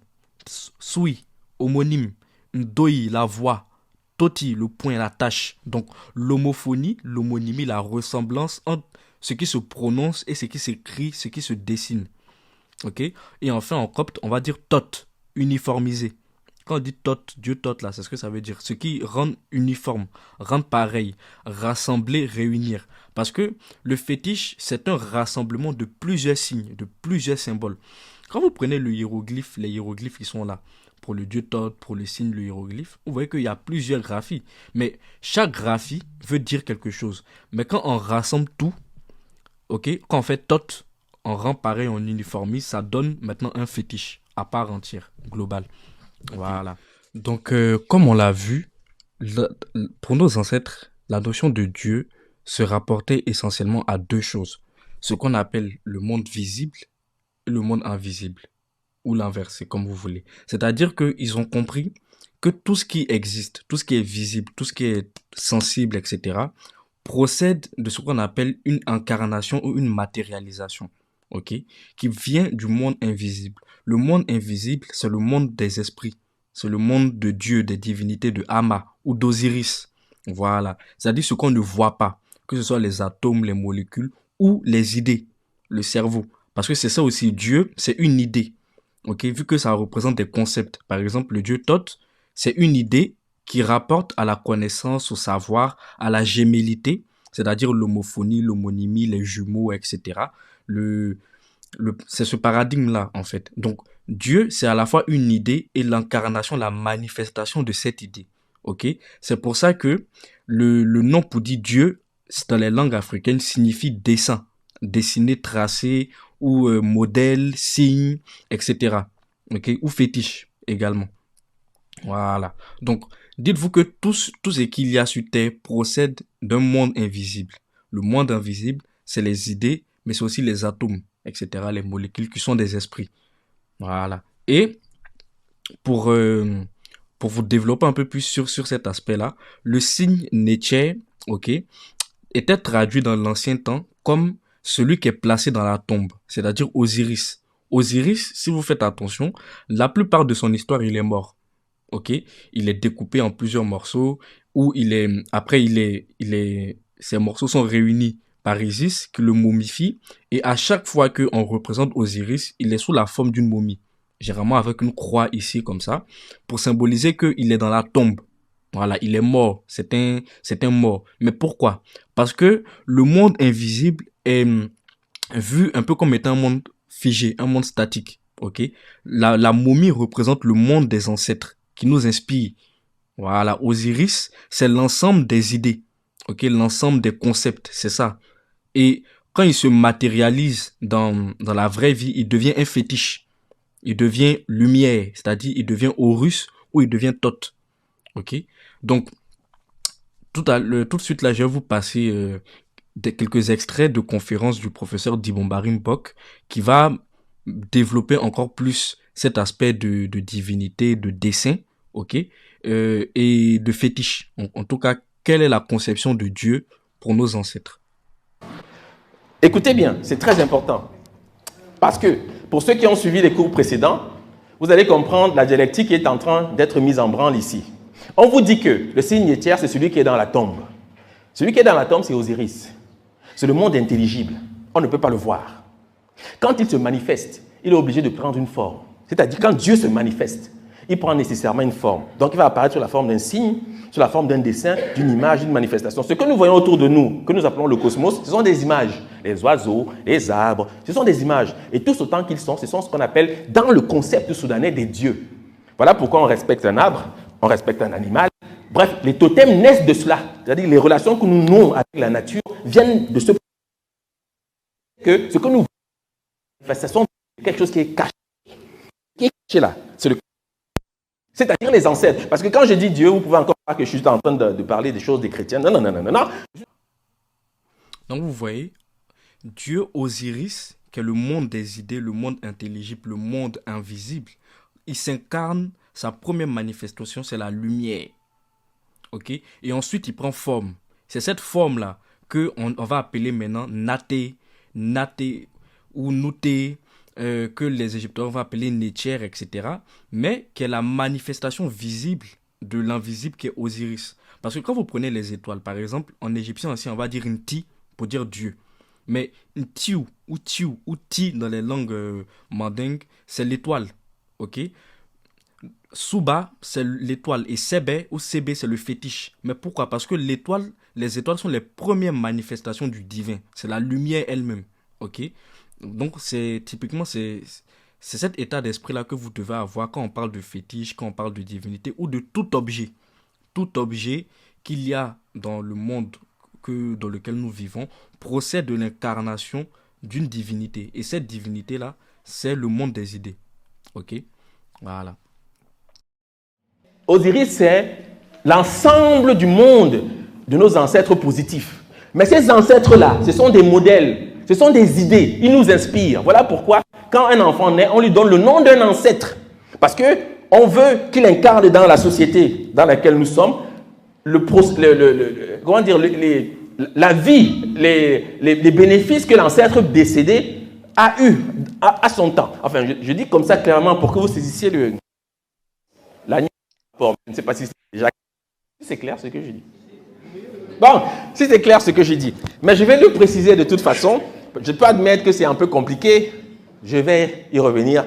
sui, homonyme, ndoi, la voix, toti, le point, la tâche. Donc l'homophonie, l'homonymie, la ressemblance entre ce qui se prononce et ce qui s'écrit, ce qui se dessine. Ok? Et enfin, en copte, on va dire Thoth, uniformisé. Quand on dit Thoth, Dieu Thoth, là, c'est ce que ça veut dire. Ce qui rend uniforme, rend pareil, rassembler, réunir. Parce que le fétiche, c'est un rassemblement de plusieurs signes, de plusieurs symboles. Quand vous prenez le hiéroglyphe, les hiéroglyphes qui sont là, pour le dieu Thoth, pour le signe, le hiéroglyphe, vous voyez qu'il y a plusieurs graphies. Mais chaque graphie veut dire quelque chose. Mais quand on rassemble tout, ok, quand on fait Thoth, on rend pareil, on uniformise, ça donne maintenant un fétiche à part entière, global. Voilà. Donc, comme on l'a vu, la- pour nos ancêtres, la notion de Dieu se rapportait essentiellement à deux choses. Ce qu'on appelle le monde visible et le monde invisible, ou l'inverse, c'est comme vous voulez. C'est-à-dire qu'ils ont compris que tout ce qui existe, tout ce qui est visible, tout ce qui est sensible, etc., procède de ce qu'on appelle une incarnation ou une matérialisation, ok, qui vient du monde invisible. Le monde invisible, c'est le monde des esprits, c'est le monde de Dieu, des divinités, de Hama ou d'Osiris. Voilà, c'est-à-dire ce qu'on ne voit pas, que ce soit les atomes, les molécules ou les idées, le cerveau. Parce que c'est ça aussi, Dieu, c'est une idée. Ok, vu que ça représente des concepts. Par exemple, le dieu Thoth, c'est une idée qui rapporte à la connaissance, au savoir, à la gémellité, c'est-à-dire l'homophonie, l'homonymie, les jumeaux, etc. Le, c'est ce paradigme-là, en fait. Donc, Dieu, c'est à la fois une idée et l'incarnation, la manifestation de cette idée. Ok? C'est pour ça que le nom pour dire Dieu, dans les langues africaines, signifie dessin, dessiner, tracer, ou modèle, signe, etc. Ok? Ou fétiche également. Voilà. Donc, dites-vous que tout ce qu'il y a sur Terre procède d'un monde invisible. Le monde invisible, c'est les idées, mais c'est aussi les atomes, etc., les molécules qui sont des esprits. Voilà. Et pour, euh, pour vous développer un peu plus sur cet aspect-là, le signe Nétché, ok, était traduit dans l'ancien temps comme celui qui est placé dans la tombe, c'est-à-dire Osiris. Osiris, si vous faites attention, la plupart de son histoire, il est mort. Ok, il est découpé en plusieurs morceaux où ces morceaux sont réunis par Isis qui le momifie et à chaque fois qu'on représente Osiris, il est sous la forme d'une momie, généralement avec une croix ici comme ça, pour symboliser qu'il est dans la tombe. Voilà, il est mort, c'est un mort. Mais pourquoi? Parce que le monde invisible est vu un peu comme étant un monde figé, un monde statique. Ok, la momie représente le monde des ancêtres qui nous inspire. Voilà, Osiris, c'est l'ensemble des idées, ok, l'ensemble des concepts, c'est ça. Et quand il se matérialise dans la vraie vie, il devient un fétiche. Il devient lumière, c'est-à-dire il devient Horus ou il devient Thoth. Ok, donc tout de suite là, je vais vous passer quelques extraits de conférences du professeur Dibombarim Mbok qui va développer encore plus cet aspect de divinité, de dessin, ok, et de fétiche. En tout cas, quelle est la conception de Dieu pour nos ancêtres? Écoutez bien, c'est très important. Parce que, pour ceux qui ont suivi les cours précédents, vous allez comprendre la dialectique qui est en train d'être mise en branle ici. On vous dit que le signe tiers, c'est celui qui est dans la tombe. Celui qui est dans la tombe, c'est Osiris. C'est le monde intelligible. On ne peut pas le voir. Quand il se manifeste, il est obligé de prendre une forme. C'est-à-dire, quand Dieu se manifeste, il prend nécessairement une forme. Donc, il va apparaître sous la forme d'un signe, sous la forme d'un dessin, d'une image, d'une manifestation. Ce que nous voyons autour de nous, que nous appelons le cosmos, ce sont des images. Les oiseaux, les arbres, ce sont des images. Et tous autant qu'ils sont, ce sont ce qu'on appelle, dans le concept soudanais, des dieux. Voilà pourquoi on respecte un arbre, on respecte un animal. Bref, les totems naissent de cela. C'est-à-dire les relations que nous nouons avec la nature viennent de ce que ce que nous voyons, manifestation de quelque chose qui est caché. Qui est caché là, c'est-à-dire les ancêtres. Parce que quand je dis Dieu, vous pouvez encore croire que je suis en train de parler des choses des chrétiens. Non, non, non, non, non, non. Donc vous voyez, Dieu Osiris, qui est le monde des idées, le monde intelligible, le monde invisible, il s'incarne, sa première manifestation, c'est la lumière. Ok? Et ensuite, il prend forme. C'est cette forme-là qu'on va appeler maintenant Naté, Naté ou Nouté, que les Égyptiens vont appeler Nétcher, etc. Mais qui est la manifestation visible de l'invisible qui est Osiris. Parce que quand vous prenez les étoiles, par exemple, en égyptien aussi, on va dire Nti pour dire Dieu. Mais Ntiu ou Tiu ou Ti dans les langues mandingues, c'est l'étoile. Ok? Suba, c'est l'étoile. Et Sebe ou Sebe, c'est le fétiche. Mais pourquoi? Parce que l'étoile, les étoiles sont les premières manifestations du divin. C'est la lumière elle-même. Ok? Donc, typiquement, c'est cet état d'esprit-là que vous devez avoir quand on parle de fétiche, quand on parle de divinité ou de tout objet. Tout objet qu'il y a dans le monde dans lequel nous vivons procède de l'incarnation d'une divinité. Et cette divinité-là, c'est le monde des idées. Ok? Voilà. Osiris, c'est l'ensemble du monde de nos ancêtres positifs. Mais ces ancêtres-là, ce sont des modèles, ce sont des idées, ils nous inspirent. Voilà pourquoi, quand un enfant naît, on lui donne le nom d'un ancêtre. Parce qu'on veut qu'il incarne dans la société dans laquelle nous sommes la vie, les bénéfices que l'ancêtre décédé a eu à son temps. Enfin, je dis comme ça clairement pour que vous saisissiez la nuance. Je ne sais pas si c'est clair ce que je dis. Bon, si c'est clair ce que je dis. Mais je vais le préciser de toute façon. Je peux admettre que c'est un peu compliqué. Je vais y revenir,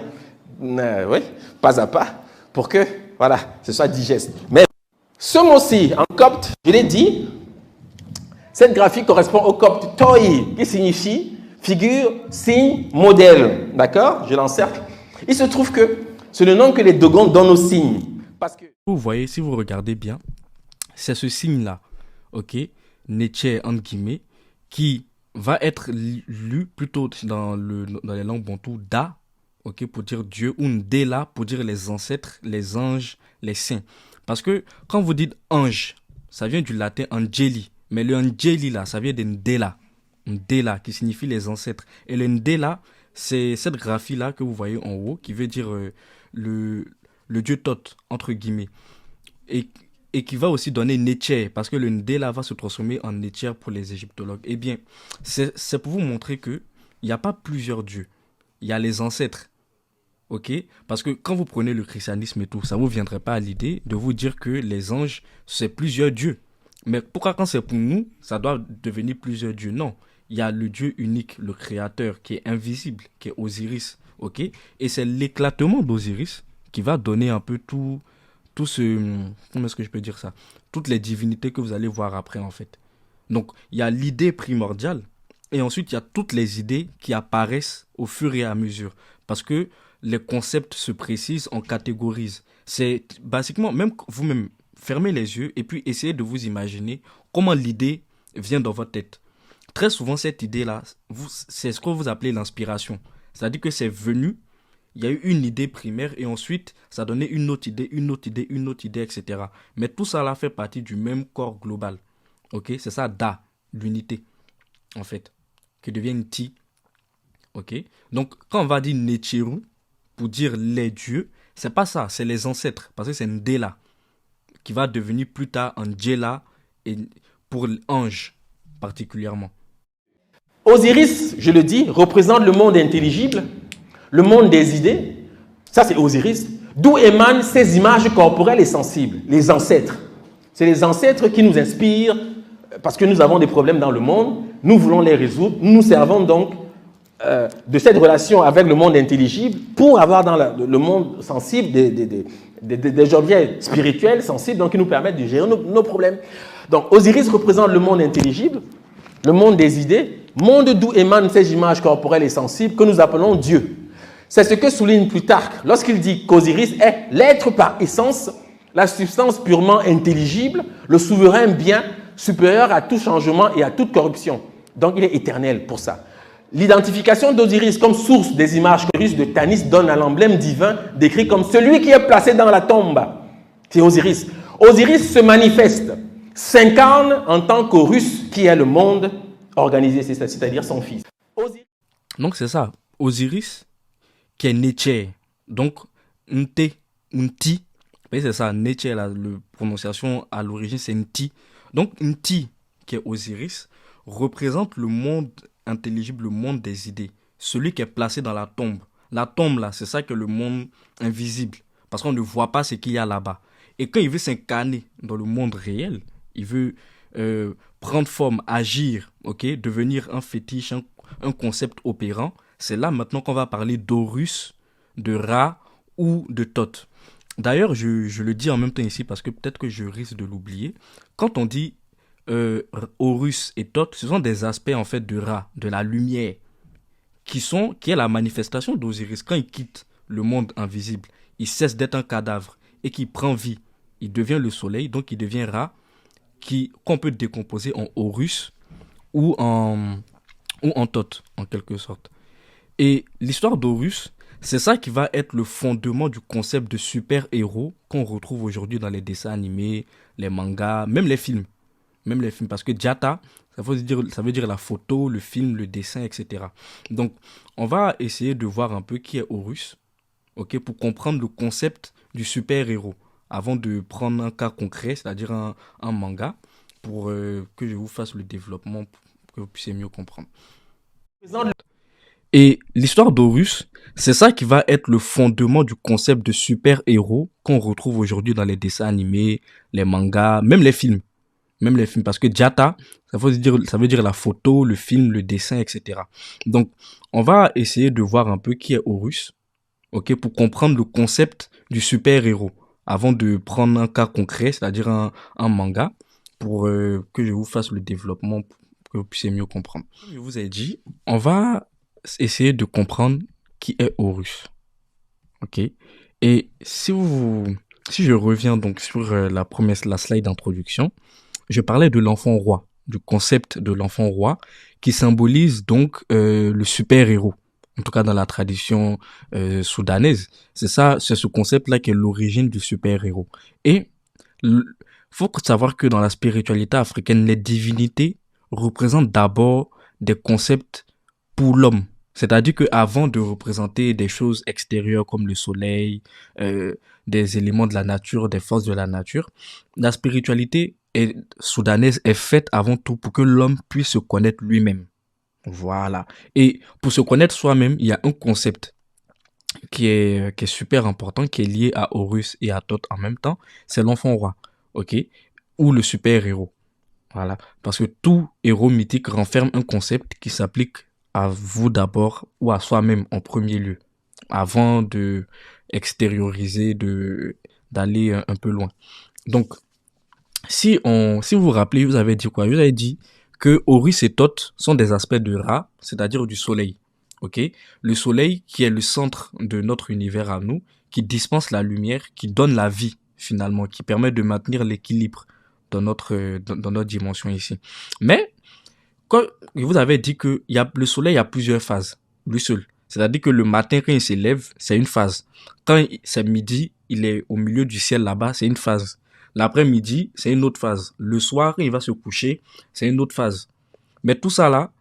oui, pas à pas, pour que, voilà, ce soit digeste. Mais ce mot-ci, en copte, je l'ai dit, cette graphie correspond au copte toi, qui signifie figure, signe, modèle. D'accord? Je l'encercle. Il se trouve que c'est le nom que les Dogons donnent aux signes. Parce que... Vous voyez, si vous regardez bien, c'est ce signe-là, ok, Neche entre guillemets, qui va être lu plutôt dans les langues bantoues Da, ok, pour dire Dieu, ou Ndela pour dire les ancêtres, les anges, les saints. Parce que quand vous dites ange, ça vient du latin angeli, mais le angeli là, ça vient de Ndela, Ndela qui signifie les ancêtres. Et le Ndela, c'est cette graphie là que vous voyez en haut qui veut dire le dieu Thoth, entre guillemets. Et qui va aussi donner Netcher, parce que le Ndela va se transformer en Netcher pour les égyptologues. Eh bien, c'est pour vous montrer qu'il n'y a pas plusieurs dieux. Il y a les ancêtres. Ok? Parce que quand vous prenez le christianisme et tout, ça ne vous viendrait pas à l'idée de vous dire que les anges, c'est plusieurs dieux. Mais pourquoi quand c'est pour nous, ça doit devenir plusieurs dieux? Non. Il y a le Dieu unique, le créateur, qui est invisible, qui est Osiris. Ok? Et c'est l'éclatement d'Osiris qui va donner un peu tout comment est-ce que je peux dire ça? Toutes les divinités que vous allez voir après, en fait. Donc, il y a l'idée primordiale, et ensuite, il y a toutes les idées qui apparaissent au fur et à mesure. Parce que les concepts se précisent, on catégorise. C'est basiquement, même vous-même, fermez les yeux et puis essayez de vous imaginer comment l'idée vient dans votre tête. Très souvent, cette idée-là, c'est ce que vous appelez l'inspiration. C'est-à-dire que c'est venu, il y a eu une idée primaire et ensuite, ça donnait une autre idée, etc. Mais tout ça là fait partie du même corps global. Ok? C'est ça, Da, l'unité, en fait, qui devient une Ti. Ok? Donc, quand on va dire Nechiru, pour dire les dieux, c'est pas ça, c'est les ancêtres, parce que c'est Ndela, qui va devenir plus tard Angela, et pour l'ange, particulièrement. Osiris, je le dis, représente le monde intelligible, le monde des idées, ça c'est Osiris, d'où émanent ces images corporelles et sensibles, les ancêtres. C'est les ancêtres qui nous inspirent, parce que nous avons des problèmes dans le monde, nous voulons les résoudre, nous nous servons donc de cette relation avec le monde intelligible pour avoir dans le monde sensible des objets spirituels, sensibles, donc qui nous permettent de gérer nos problèmes. Donc Osiris représente le monde intelligible, le monde des idées, monde d'où émanent ces images corporelles et sensibles que nous appelons Dieu. C'est ce que souligne Plutarque lorsqu'il dit qu'Osiris est l'être par essence, la substance purement intelligible, le souverain bien supérieur à tout changement et à toute corruption. Donc il est éternel pour ça. L'identification d'Osiris comme source des images russes de Tanis donne à l'emblème divin décrit comme celui qui est placé dans la tombe. C'est Osiris. Osiris se manifeste, s'incarne en tant qu'Horus qui est le monde organisé, c'est-à-dire son fils. Donc c'est ça, Osiris qui est Neche, donc Nte, Nti, c'est ça, Neche, la prononciation à l'origine c'est Nti. Donc Nti, qui est Osiris, représente le monde intelligible, le monde des idées, celui qui est placé dans la tombe. La tombe là, c'est ça que le monde invisible, parce qu'on ne voit pas ce qu'il y a là-bas. Et quand il veut s'incarner dans le monde réel, il veut prendre forme, agir, ok, devenir un fétiche, un concept opérant, c'est là maintenant qu'on va parler d'Horus, de Ra ou de Thoth. D'ailleurs, je le dis en même temps ici parce que peut-être que je risque de l'oublier. Quand on dit Horus et Thoth, ce sont des aspects en fait de Ra, de la lumière, qui est la manifestation d'Osiris. Quand il quitte le monde invisible, il cesse d'être un cadavre et qu'il prend vie. Il devient le soleil, donc il devient Ra, qu'on peut décomposer en Horus ou en Thoth, en quelque sorte. Et l'histoire d'Horus, C'est ça qui va être le fondement du concept de super-héros qu'on retrouve aujourd'hui dans les dessins animés, les mangas, même les films. Même les films, parce que Jata, ça veut dire la photo, le film, le dessin, etc. Donc, on va essayer de voir un peu qui est Horus, ok, pour comprendre le concept du super-héros, avant de prendre un cas concret, c'est-à-dire un manga, pour que je vous fasse le développement, pour que vous puissiez mieux comprendre. Et l'histoire d'Horus, c'est ça qui va être le fondement du concept de super-héros qu'on retrouve aujourd'hui dans les dessins animés, les mangas, même les films. Même les films, parce que Jata, ça veut dire la photo, le film, le dessin, etc. Donc, on va essayer de voir un peu qui est Horus, ok, pour comprendre le concept du super-héros, avant de prendre un cas concret, c'est-à-dire un manga, pour que je vous fasse le développement, pour que vous puissiez mieux comprendre. Comme je vous ai dit, on va essayer de comprendre qui est Horus, ok. Et si je reviens donc sur la slide d'introduction, je parlais de l'enfant roi, du concept de l'enfant roi, qui symbolise donc le super-héros, en tout cas dans la tradition soudanaise. C'est ce concept-là qui est l'origine du super-héros. Et il faut savoir que dans la spiritualité africaine, les divinités représentent d'abord des concepts pour l'homme. C'est-à-dire qu'avant de représenter des choses extérieures comme le soleil, des éléments de la nature, des forces de la nature, la spiritualité soudanaise est faite avant tout pour que l'homme puisse se connaître lui-même. Voilà. Et pour se connaître soi-même, il y a un concept qui est super important, qui est lié à Horus et à Thoth en même temps, c'est l'enfant roi, ok? Ou le super-héros. Voilà. Parce que tout héros mythique renferme un concept qui s'applique à vous d'abord ou à soi-même en premier lieu, avant de extérioriser, d'aller un peu loin. Donc, si vous vous rappelez, vous avez dit quoi? Vous avez dit que Horus et Thoth sont des aspects de Ra, c'est-à-dire du soleil. Ok? Le soleil qui est le centre de notre univers à nous, qui dispense la lumière, qui donne la vie finalement, qui permet de maintenir l'équilibre dans notre dimension ici. Mais quand vous avez dit que le soleil a plusieurs phases, lui seul. C'est-à-dire que le matin, quand il s'élève, c'est une phase. Quand c'est midi, il est au milieu du ciel là-bas, c'est une phase. L'après-midi, c'est une autre phase. Le soir, il va se coucher, c'est une autre phase. Mais tout ça là,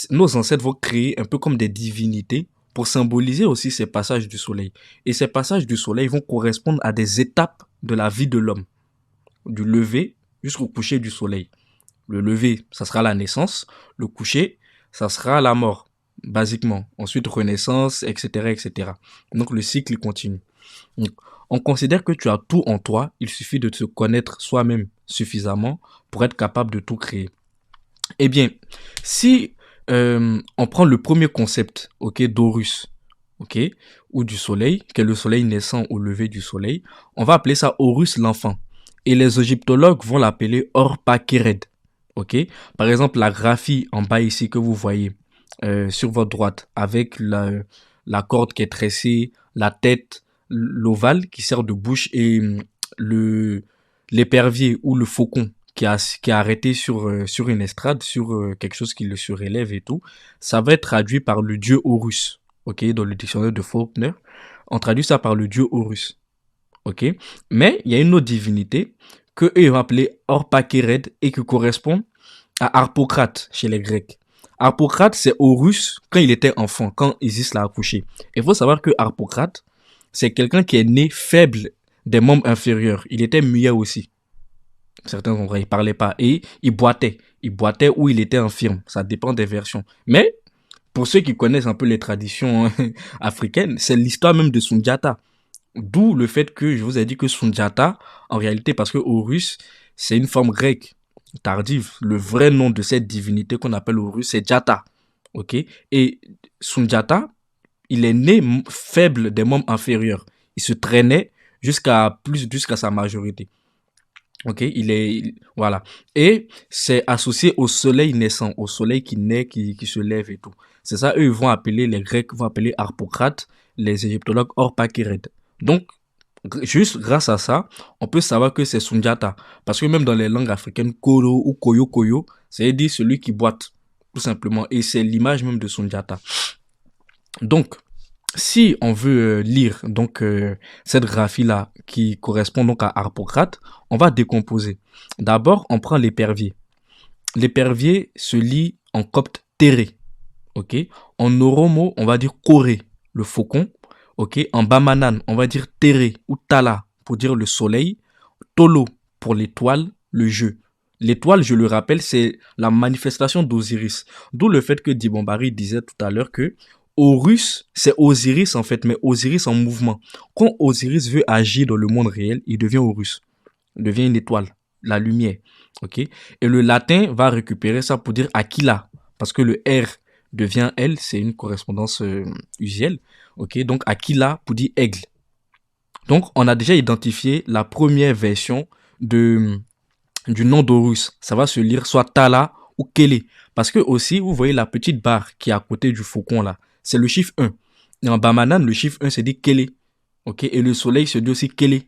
nos ancêtres vont créer un peu comme des divinités pour symboliser aussi ces passages du soleil. Et ces passages du soleil vont correspondre à des étapes de la vie de l'homme. Du lever jusqu'au coucher du soleil. Le lever, ça sera la naissance. Le coucher, ça sera la mort, basiquement. Ensuite, renaissance, etc., etc. Donc, le cycle continue. Donc, on considère que tu as tout en toi. Il suffit de te connaître soi-même suffisamment pour être capable de tout créer. Eh bien, si on prend le premier concept, ok, d'Horus, ok, ou du soleil, qui est le soleil naissant au lever du soleil, on va appeler ça Horus l'enfant. Et les égyptologues vont l'appeler Horpakired. Ok. Par exemple, la graphie en bas ici que vous voyez sur votre droite, avec la corde qui est tressée, la tête, l'ovale qui sert de bouche et l'épervier ou le faucon qui est arrêté sur une estrade, sur quelque chose qui le surélève et tout, ça va être traduit par le dieu Horus. Ok. Dans le dictionnaire de Faulkner, on traduit ça par le dieu Horus. Ok. Mais il y a une autre divinité que eux vont appeler Horpakired et qui correspond à Harpocrate chez les Grecs. Harpocrate, c'est Horus quand il était enfant, quand Isis l'a accouché. Il faut savoir que Harpocrate, c'est quelqu'un qui est né faible des membres inférieurs. Il était muet aussi. Certains endroits, il parlait pas. Et il boitait. Il boitait ou il était infirme. Ça dépend des versions. Mais, pour ceux qui connaissent un peu les traditions africaines, c'est l'histoire même de Sundiata. D'où le fait que je vous ai dit que Sundiata, en réalité, parce que Horus, c'est une forme grecque tardive. Le vrai nom de cette divinité qu'on appelle Horus, c'est Jata. Ok? Et Sundiata, il est né faible des membres inférieurs. Il se traînait jusqu'à sa majorité. Ok? Voilà. Et c'est associé au soleil naissant, au soleil qui naît, qui se lève et tout. C'est ça, eux, les Grecs vont appeler Harpocrate, les égyptologues Horpakired. Donc, juste grâce à ça, on peut savoir que c'est Sundiata. Parce que même dans les langues africaines, Koro ou Koyo Koyo, c'est dire celui qui boite, tout simplement. Et c'est l'image même de Sundiata. Donc, si on veut lire donc cette graphie-là qui correspond donc à Harpocrate, on va décomposer. D'abord, on prend l'épervier. L'épervier se lit en copte téré, ok? En oromo, on va dire koré, le faucon, ok? En bamanan, on va dire téré ou tala pour dire le soleil, tolo pour l'étoile, le jeu. L'étoile, je le rappelle, c'est la manifestation d'Osiris. D'où le fait que Dibombari disait tout à l'heure que Horus, c'est Osiris en fait, mais Osiris en mouvement. Quand Osiris veut agir dans le monde réel, il devient Horus. Il devient une étoile, la lumière. Ok? Et le latin va récupérer ça pour dire Aquila, parce que le R devient L, c'est une correspondance usuelle. Ok? Donc Aquila pour dire aigle. Donc on a déjà identifié la première version du nom d'Horus. Ça va se lire soit Tala ou Kélé. Parce que aussi, vous voyez la petite barre qui est à côté du faucon là, c'est le chiffre 1. Et en Bamanan, le chiffre 1 se dit Kélé. Ok? Et le soleil se dit aussi Kélé.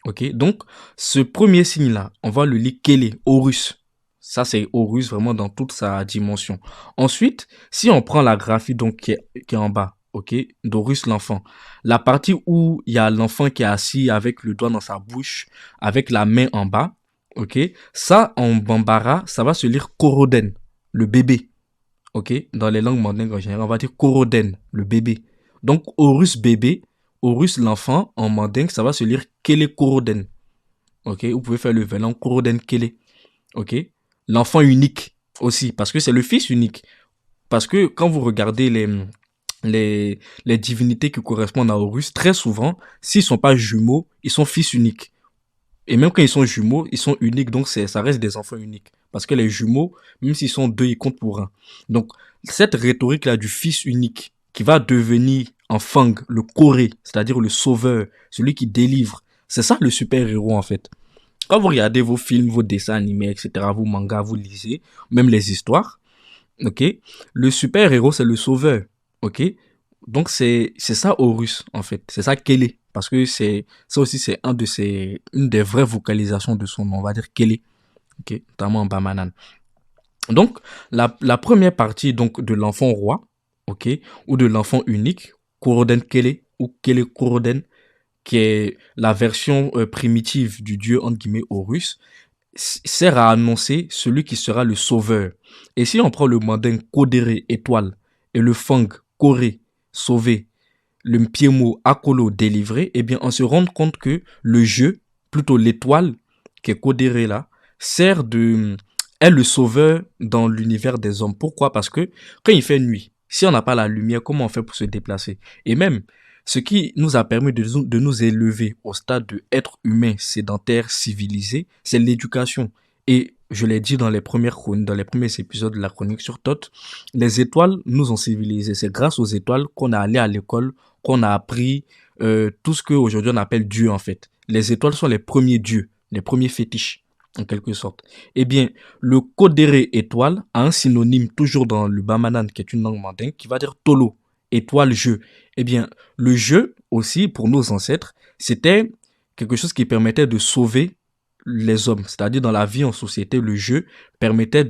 Ok, donc ce premier signe-là, on va le lire Kélé, Horus. Ça, c'est Horus vraiment dans toute sa dimension. Ensuite, si on prend la graphie donc qui est en bas, ok, d'Horus l'enfant, la partie où il y a l'enfant qui est assis avec le doigt dans sa bouche, avec la main en bas, ok, ça en bambara, ça va se lire Koroden, le bébé. Ok, dans les langues mandingues en général, on va dire Koroden, le bébé. Donc Horus bébé, Horus l'enfant, en mandingue, ça va se lire Kélé Koroden. Ok, vous pouvez faire le verlan Koroden Kélé. Ok, l'enfant unique aussi, parce que c'est le fils unique. Parce que quand vous regardez les divinités qui correspondent à Horus, très souvent, s'ils sont pas jumeaux, ils sont fils uniques. Et même quand ils sont jumeaux, ils sont uniques, donc ça reste des enfants uniques. Parce que les jumeaux, même s'ils sont deux, ils comptent pour un. Donc, cette rhétorique-là du fils unique, qui va devenir en Fang, le Corée, c'est-à-dire le sauveur, celui qui délivre, c'est ça le super-héros en fait. Quand vous regardez vos films, vos dessins animés, etc., vos mangas, vous lisez, même les histoires, ok, le super-héros, c'est le sauveur, ok. Donc, c'est ça Horus, en fait. C'est ça Kélé. Parce que ça aussi, c'est une des vraies vocalisations de son nom. On va dire Kélé. Ok, notamment en Bamanan. Donc, la première partie, donc, de l'enfant roi, ok, ou de l'enfant unique, Koroden Kélé, ou Kélé Koroden, qui est la version primitive du dieu, entre guillemets, Horus, sert à annoncer celui qui sera le sauveur. Et si on prend le mandingue Kodere, étoile, et le Fang, Koré, sauvé, le Mpiemo, Akolo, délivré, eh bien, on se rend compte que le jeu, plutôt l'étoile, qui est Kodere là, est le sauveur dans l'univers des hommes. Pourquoi? Parce que quand il fait nuit, si on n'a pas la lumière, comment on fait pour se déplacer? Et même, ce qui nous a permis de nous élever au stade d'être humain, sédentaire, civilisé, c'est l'éducation. Et je l'ai dit dans les premiers épisodes de la chronique sur Thoth, les étoiles nous ont civilisés. C'est grâce aux étoiles qu'on est allé à l'école, qu'on a appris tout ce qu'aujourd'hui on appelle Dieu en fait. Les étoiles sont les premiers dieux, les premiers fétiches en quelque sorte. Eh bien, le Kodere étoile a un synonyme toujours dans le Bamanan, qui est une langue mandingue, qui va dire Tolo, étoile, jeu. Eh bien, le jeu aussi, pour nos ancêtres, c'était quelque chose qui permettait de sauver les hommes. C'est-à-dire, dans la vie en société, le jeu permettait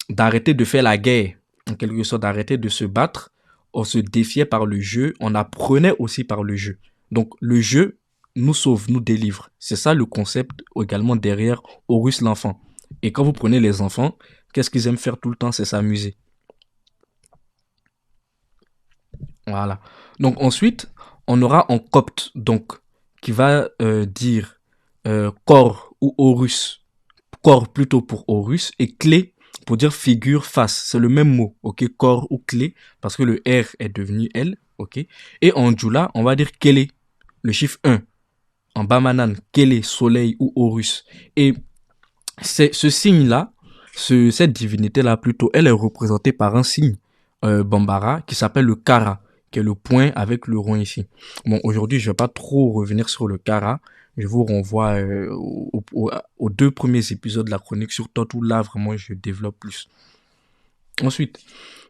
d'arrêter de faire la guerre, en quelque sorte, d'arrêter de se battre. On se défiait par le jeu, on apprenait aussi par le jeu. Donc, le jeu nous sauve, nous délivre. C'est ça le concept également derrière Horus l'enfant. Et quand vous prenez les enfants, qu'est-ce qu'ils aiment faire tout le temps? C'est s'amuser. Voilà. Donc ensuite, on aura en copte, donc, qui va dire corps ou Horus. Corps plutôt pour Horus et clé pour dire figure, face. C'est le même mot, ok? Corps ou clé, parce que le R est devenu L, ok? Et en Djoula, on va dire Kélé, le chiffre 1. En Bamanan, Kélé, soleil ou Horus. Et c'est ce signe-là, cette divinité-là plutôt, elle est représentée par un signe bambara qui s'appelle le Kara, qui est le point avec le rond ici. Bon, aujourd'hui, je vais pas trop revenir sur le Kara. Je vous renvoie aux 2 premiers épisodes de la chronique sur Thoth où là, vraiment, je développe plus. Ensuite,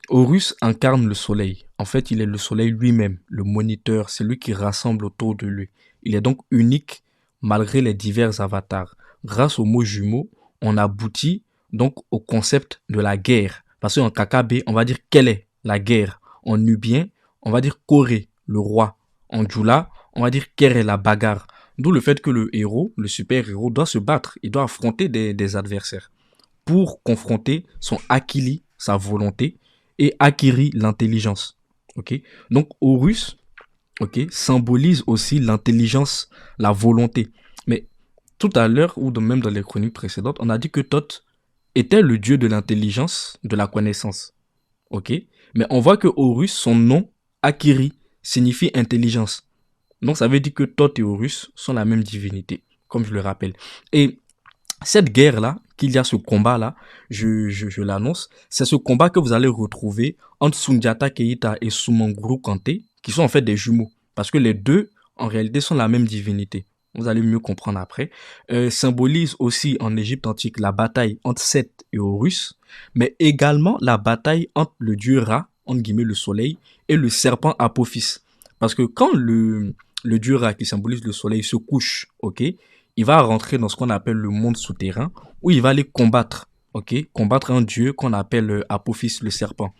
Horus incarne le soleil. En fait, il est le soleil lui-même, le moniteur, c'est lui qui rassemble autour de lui. Il est donc unique malgré les divers avatars. Grâce au mot jumeau, on aboutit donc au concept de la guerre. Parce qu'en Kakabe, on va dire quelle est la guerre. En nubien, on va dire Corée, le roi. En Djoula, on va dire Kéré, la bagarre. D'où le fait que le héros, le super-héros, doit se battre. Il doit affronter des adversaires pour confronter son Akili, sa volonté, et Akiri, l'intelligence. Ok. Donc, Horus, ok, symbolise aussi l'intelligence, la volonté. Mais tout à l'heure, ou même dans les chroniques précédentes, on a dit que Thoth était le dieu de l'intelligence, de la connaissance. Ok. Mais on voit que Horus, son nom, Akiri, signifie intelligence. Donc, ça veut dire que Thoth et Horus sont la même divinité, comme je le rappelle. Et cette guerre-là, qu'il y a ce combat-là, je l'annonce, c'est ce combat que vous allez retrouver entre Sundiata Keita et Sumanguru Kanté, qui sont en fait des jumeaux. Parce que les deux, en réalité, sont la même divinité. Vous allez mieux comprendre après. Symbolise aussi en Égypte antique la bataille entre Seth et Horus, mais également la bataille entre le dieu Ra, entre guillemets le soleil, et le serpent Apophis. Parce que quand le dieu Ra, qui symbolise le soleil, se couche, ok, il va rentrer dans ce qu'on appelle le monde souterrain, où il va aller combattre, ok, combattre un dieu qu'on appelle Apophis, le serpent.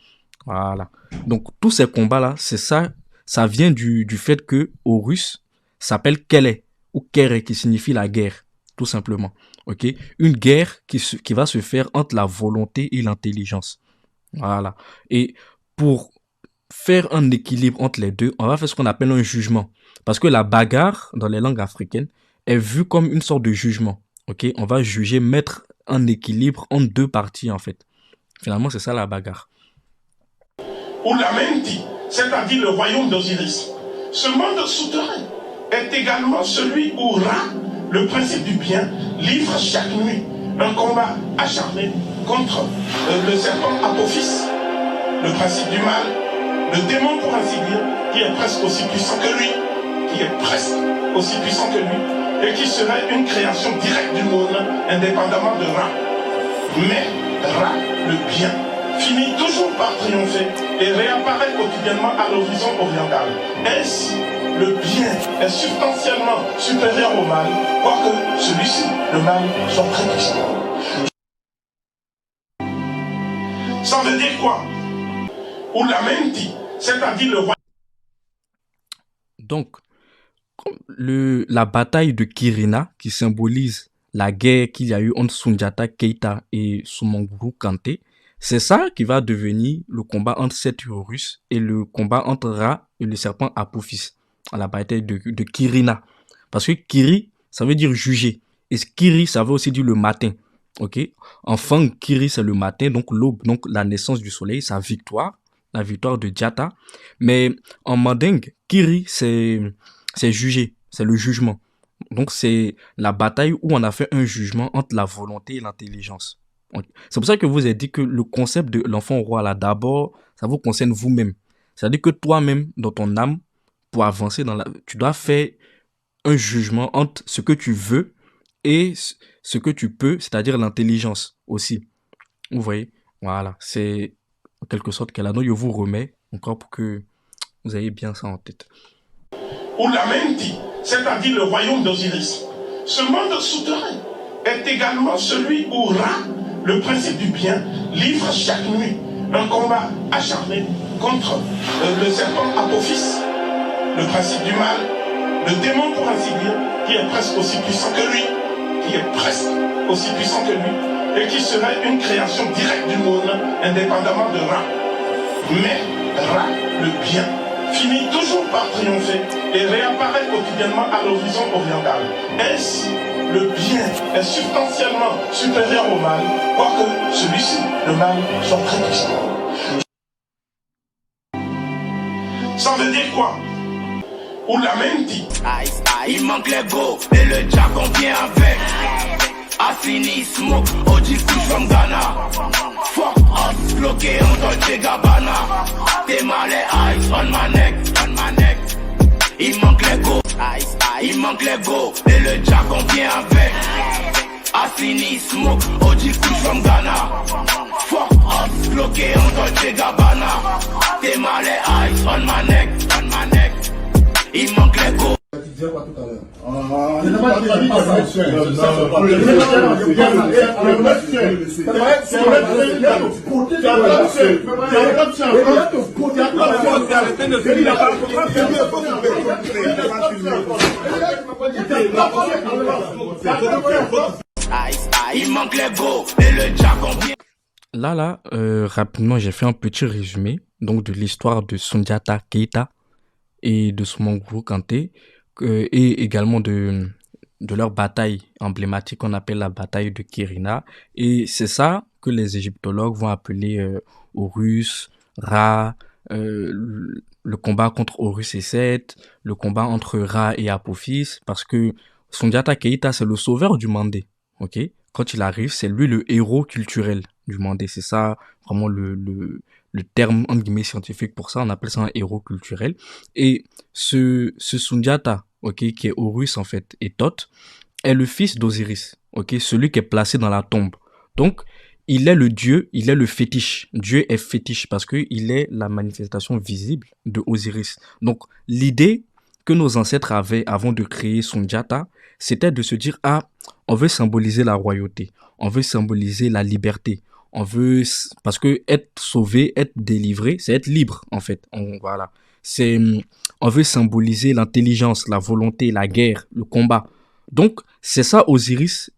Voilà. Donc, tous ces combats-là, c'est ça, ça vient du fait que Horus s'appelle Kélé, ou Kéré, qui signifie la guerre, tout simplement. Ok, une guerre qui va se faire entre la volonté et l'intelligence. Voilà. Et pour faire un équilibre entre les deux, on va faire ce qu'on appelle un jugement. Parce que la bagarre, dans les langues africaines, est vue comme une sorte de jugement. Ok, on va juger, mettre un équilibre entre deux parties, en fait. Finalement, c'est ça la bagarre. Ou Lamenti, c'est-à-dire le royaume d'Osiris. Ce monde souterrain est également celui où Ra, le principe du bien, livre chaque nuit un combat acharné contre le serpent Apophis, le principe du mal, le démon pour ainsi dire, qui est presque aussi puissant que lui, et qui serait une création directe du monde, indépendamment de Ra. Mais Ra, le bien, finit toujours par triompher et réapparaît quotidiennement à l'horizon oriental. Ainsi, le bien est substantiellement supérieur au mal, quoique celui-ci, le mal, soit très puissant. Ça veut dire quoi? Ou Lamenti, c'est-à-dire le roi. Donc, la bataille de Kirina, qui symbolise la guerre qu'il y a eu entre Sundiata Keita et Sumanguru Kanté, c'est ça qui va devenir le combat entre Seth et Horus et le combat entre Ra et le serpent Apophis, à la bataille de Kirina. Parce que Kiri, ça veut dire juger. Et Kiri, ça veut aussi dire le matin. Ok? Enfin, Kiri, c'est le matin, donc l'aube, donc la naissance du soleil, sa victoire, la victoire de Djata. Mais en mandingue, Kiri, c'est juger, c'est le jugement. Donc, c'est la bataille où on a fait un jugement entre la volonté et l'intelligence. C'est pour ça que je vous ai dit que le concept de l'enfant roi, là, d'abord, ça vous concerne vous-même. C'est-à-dire que toi-même, dans ton âme, pour avancer tu dois faire un jugement entre ce que tu veux et ce que tu peux, c'est-à-dire l'intelligence aussi. Vous voyez? Voilà. C'est en quelque sorte qu'elle a. Donc, je vous remets encore pour que vous ayez bien ça en tête. Ou Lamenti, c'est-à-dire le royaume d'Osiris. Ce monde souterrain est également celui où Ra, le principe du bien, livre chaque nuit un combat acharné contre le serpent Apophis, le principe du mal, le démon pour ainsi dire, qui est presque aussi puissant que lui, et qui serait une création directe du monde, indépendamment de Ra. Mais Ra, le bien, finit toujours par triompher et réapparaît quotidiennement à l'horizon oriental. Ainsi, le bien est substantiellement supérieur au mal, quoique celui-ci, le mal, soit très puissant. Ça veut dire quoi? Ou Lamenti. Il manque les go et le dragon vient avec. Affini, smoke, OG Kush from Ghana. Fuck us, bloqué en Dolce Gabbana. T'es mal les eyes on my neck. Il manque les go, il manque les go et le dragon vient avec. Affini, smoke, OG Kush from Ghana. Fuck us, bloqué en Dolce Gabbana. T'es mal les eyes on my neck. Il manque les go. Tu disais quoi tout à l'heure? Il manque les go et le jargon vient. Rapidement, j'ai fait un petit résumé donc de l'histoire de Soundiata Keita et de Soumaoro Kanté et également de leur bataille emblématique qu'on appelle la bataille de Kérina. Et c'est ça que les égyptologues vont appeler Horus, Ra, le combat contre Horus et Seth, le combat entre Ra et Apophis, parce que Soundiata Keita, c'est le sauveur du Mandé. Ok, quand il arrive, c'est lui le héros culturel du Mandé. C'est ça vraiment le terme entre guillemets scientifique pour ça. On appelle ça un héros culturel. Et ce Soundiata, ok, qui est Horus en fait et Thoth, est le fils d'Osiris, ok, celui qui est placé dans la tombe. Donc il est le dieu, il est le fétiche. Dieu est fétiche parce que il est la manifestation visible de Osiris. Donc l'idée que nos ancêtres avaient avant de créer Soundiata, c'était de se dire, ah, on veut symboliser la royauté, on veut symboliser la liberté, on veut, parce que être sauvé, être délivré, c'est être libre, en fait. Voilà. On veut symboliser l'intelligence, la volonté, la guerre, le combat. Donc, c'est ça, Osiris,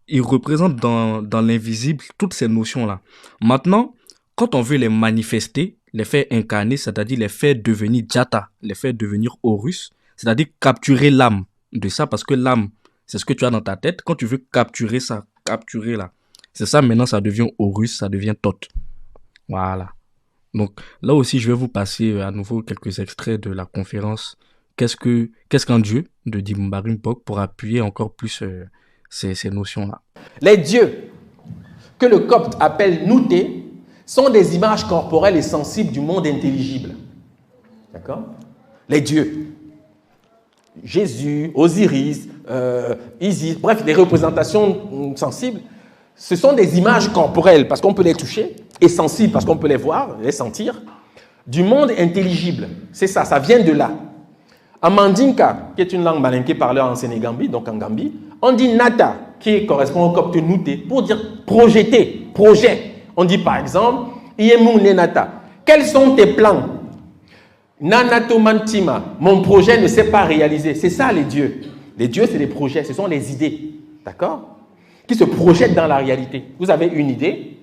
il représente dans l'invisible toutes ces notions-là. Maintenant, quand on veut les manifester, les faire incarner, c'est-à-dire les faire devenir Jata, les faire devenir Horus, c'est-à-dire capturer l'âme de ça, parce que l'âme, c'est ce que tu as dans ta tête. Quand tu veux capturer ça, capturer là, c'est ça, maintenant ça devient Horus, ça devient Thoth. Voilà. Donc là aussi, je vais vous passer à nouveau quelques extraits de la conférence Qu'est-ce qu'un dieu de Dimba Rinpoche pour appuyer encore plus ces notions-là. Les dieux que le copte appelle Nouté sont des images corporelles et sensibles du monde intelligible. D'accord? Les dieux. Jésus, Osiris, Isis, bref, les représentations sensibles, ce sont des images corporelles parce qu'on peut les toucher et sensibles parce qu'on peut les voir, les sentir, du monde intelligible. C'est ça, ça vient de là. En Mandinka, qui est une langue malinké parlée en Sénégambie, donc en Gambie, on dit Nata, qui correspond au copte Nouté, pour dire projeter, projet. On dit par exemple, Iemune Nata, quels sont tes plans? Nanato Mantima, mon projet ne s'est pas réalisé. C'est ça les dieux. Les dieux, c'est les projets, ce sont les idées, d'accord? Qui se projettent dans la réalité. Vous avez une idée,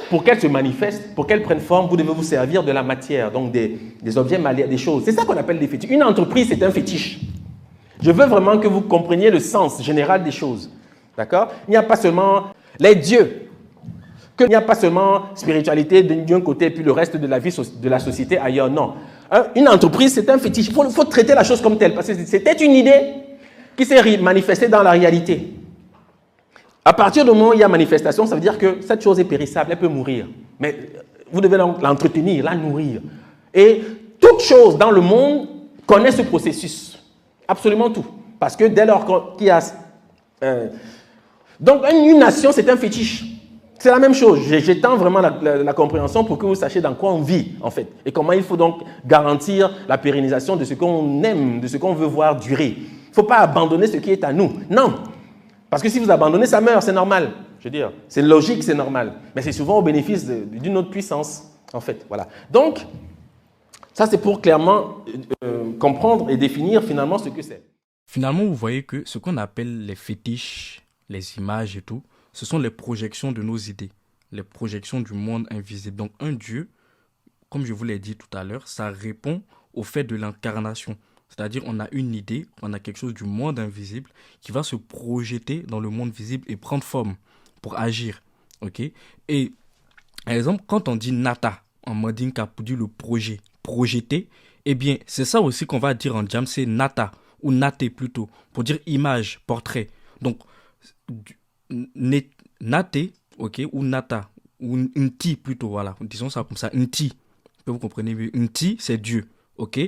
pour qu'elle se manifeste, pour qu'elle prenne forme, vous devez vous servir de la matière, donc des objets malléables, des choses. C'est ça qu'on appelle des fétiches. Une entreprise, c'est un fétiche. Je veux vraiment que vous compreniez le sens général des choses, d'accord? Il n'y a pas seulement les dieux, qu'il n'y a pas seulement spiritualité d'un côté et puis le reste de la vie de la société ailleurs, non. Une entreprise, c'est un fétiche. Il faut traiter la chose comme telle, parce que c'était une idée qui s'est manifestée dans la réalité. À partir du moment où il y a manifestation, ça veut dire que cette chose est périssable, elle peut mourir. Mais vous devez l'entretenir, la nourrir. Et toute chose dans le monde connaît ce processus. Absolument tout. Parce que dès lors qu'il y a... donc une nation, c'est un fétiche. C'est la même chose. J'étends vraiment la compréhension pour que vous sachiez dans quoi on vit, en fait. Et comment il faut donc garantir la pérennisation de ce qu'on aime, de ce qu'on veut voir durer. Il ne faut pas abandonner ce qui est à nous. Non. Parce que si vous abandonnez, ça meurt, c'est normal. Je veux dire, c'est logique, c'est normal. Mais c'est souvent au bénéfice d'une autre puissance, en fait. Voilà. Donc, ça c'est pour clairement comprendre et définir finalement ce que c'est. Finalement, vous voyez que ce qu'on appelle les fétiches, les images et tout, ce sont les projections de nos idées, les projections du monde invisible. Donc un dieu, comme je vous l'ai dit tout à l'heure, ça répond au fait de l'incarnation. C'est-à-dire on a une idée, on a quelque chose du monde invisible qui va se projeter dans le monde visible et prendre forme pour agir. Okay? Et par exemple, quand on dit Nata, en Mandinka, pour dire le projet, projeter, eh bien c'est ça aussi qu'on va dire en Djam, c'est Nata, ou Naté plutôt, pour dire image, portrait. Donc, Naté, ok, ou Nata, ou Nti plutôt, voilà, disons ça comme ça, Nti, que vous comprenez mieux, Nti c'est Dieu, ok.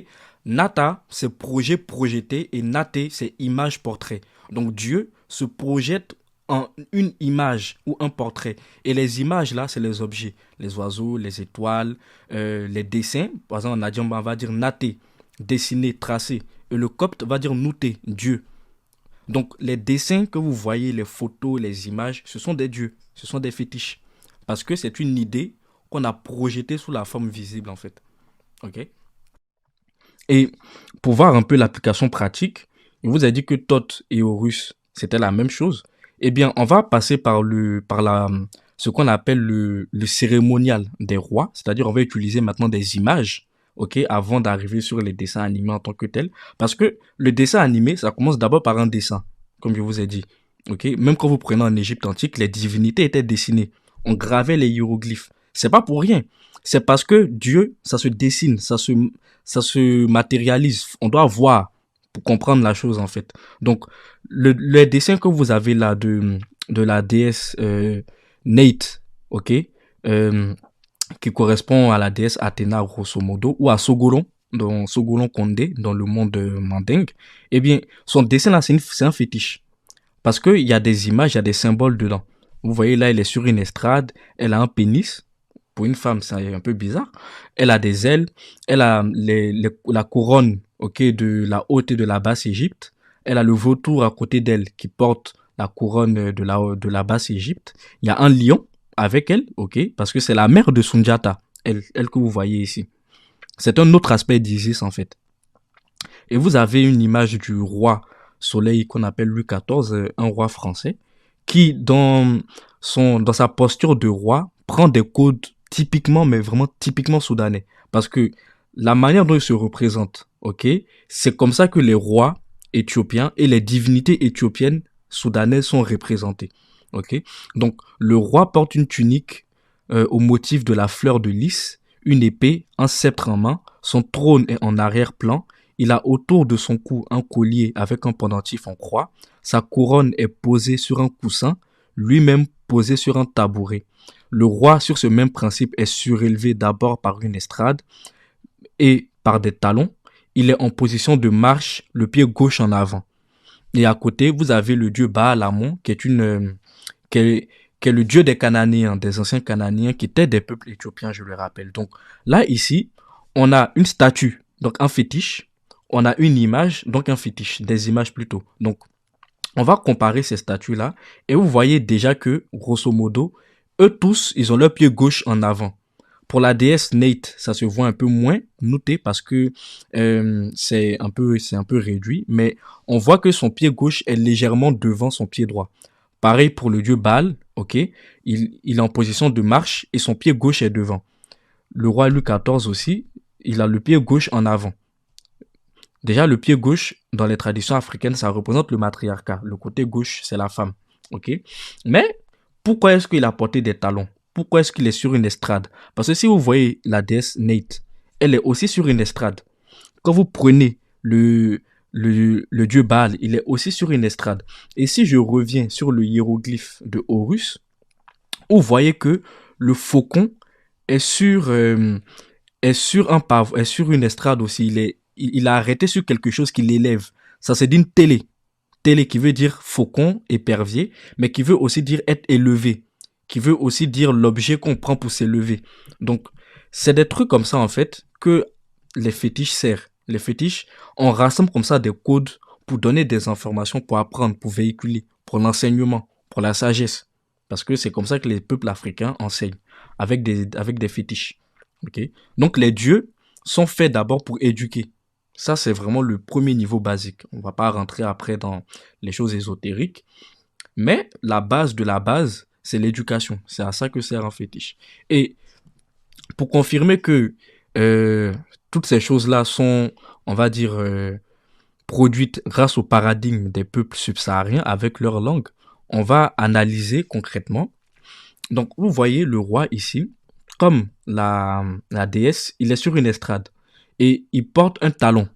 Nata c'est projet, projeté, et Naté c'est image, portrait. Donc Dieu se projette en une image ou un portrait. Et les images là, c'est les objets, les oiseaux, les étoiles, les dessins. Par exemple, en Adjamba, on va dire Naté, dessiner, tracer. Et le copte va dire Nouté, Dieu. Donc, les dessins que vous voyez, les photos, les images, ce sont des dieux, ce sont des fétiches. Parce que c'est une idée qu'on a projetée sous la forme visible, en fait. OK? Et pour voir un peu l'application pratique, il vous a dit que Thoth et Horus, c'était la même chose. Eh bien, on va passer ce qu'on appelle le cérémonial des rois, c'est-à-dire on va utiliser maintenant des images, ok, avant d'arriver sur les dessins animés en tant que tels, parce que le dessin animé, ça commence d'abord par un dessin, comme je vous ai dit, ok. Même quand vous prenez en Égypte antique, les divinités étaient dessinées, on gravait les hiéroglyphes. C'est pas pour rien, c'est parce que Dieu, ça se dessine, ça se matérialise. On doit voir pour comprendre la chose en fait. Donc le dessin que vous avez là de la déesse Nate, ok, euh, qui correspond à la déesse Athéna grosso modo, ou à Sogolon, dans Sogolon Kondé, dans le monde mandingue, eh bien, son dessin là, c'est un fétiche. Parce qu'il y a des images, il y a des symboles dedans. Vous voyez là, elle est sur une estrade, elle a un pénis. Pour une femme, c'est un peu bizarre. Elle a des ailes, elle a la couronne, ok, de la haute et de la basse Égypte. Elle a le vautour à côté d'elle qui porte la couronne de la basse Égypte. Il y a un lion avec elle, ok, parce que c'est la mère de Sundiata, elle que vous voyez ici. C'est un autre aspect d'Isis en fait. Et vous avez une image du roi soleil qu'on appelle Louis XIV, un roi français, qui dans sa posture de roi prend des codes typiquement, mais vraiment typiquement soudanais. Parce que la manière dont il se représente, ok, c'est comme ça que les rois éthiopiens et les divinités éthiopiennes soudanaises sont représentées. Ok, donc le roi porte une tunique au motif de la fleur de lys, une épée, un sceptre en main, son trône est en arrière-plan, il a autour de son cou un collier avec un pendentif en croix, sa couronne est posée sur un coussin, lui-même posé sur un tabouret. Le roi, sur ce même principe, est surélevé d'abord par une estrade et par des talons. Il est en position de marche, le pied gauche en avant. Et à côté, vous avez le dieu Baal-Hamon, qui est le dieu des Cananéens, des anciens Cananéens, qui étaient des peuples éthiopiens, je le rappelle. Donc là, ici, on a une statue, donc un fétiche. On a une image, donc un fétiche, des images plutôt. Donc, on va comparer ces statues-là, et vous voyez déjà que, grosso modo, eux tous, ils ont leur pied gauche en avant. Pour la déesse Nate, ça se voit un peu moins noté parce que c'est un peu réduit, mais on voit que son pied gauche est légèrement devant son pied droit. Pareil pour le dieu Baal, ok, il est en position de marche et son pied gauche est devant. Le roi Louis XIV aussi, il a le pied gauche en avant. Déjà, le pied gauche, dans les traditions africaines, ça représente le matriarcat. Le côté gauche, c'est la femme, ok. Mais pourquoi est-ce qu'il a porté des talons? Pourquoi est-ce qu'il est sur une estrade? Parce que si vous voyez la déesse Nate, elle est aussi sur une estrade. Quand vous prenez le dieu Baal, il est aussi sur une estrade. Et si je reviens sur le hiéroglyphe de Horus, vous voyez que le faucon est sur une estrade aussi. Il a arrêté sur quelque chose qui l'élève. Ça c'est d'une télé. Télé qui veut dire faucon, épervier, mais qui veut aussi dire être élevé, qui veut aussi dire l'objet qu'on prend pour s'élever. Donc, c'est des trucs comme ça, en fait, que les fétiches servent. Les fétiches, on rassemble comme ça des codes pour donner des informations, pour apprendre, pour véhiculer, pour l'enseignement, pour la sagesse. Parce que c'est comme ça que les peuples africains enseignent, avec des fétiches. Okay? Donc, les dieux sont faits d'abord pour éduquer. Ça, c'est vraiment le premier niveau basique. On ne va pas rentrer après dans les choses ésotériques. Mais la base de la base, c'est l'éducation. C'est à ça que sert un fétiche. Et pour confirmer que toutes ces choses-là sont, on va dire, produites grâce au paradigme des peuples subsahariens avec leur langue, on va analyser concrètement. Donc, vous voyez le roi ici, comme la déesse, il est sur une estrade. Et il porte un talon.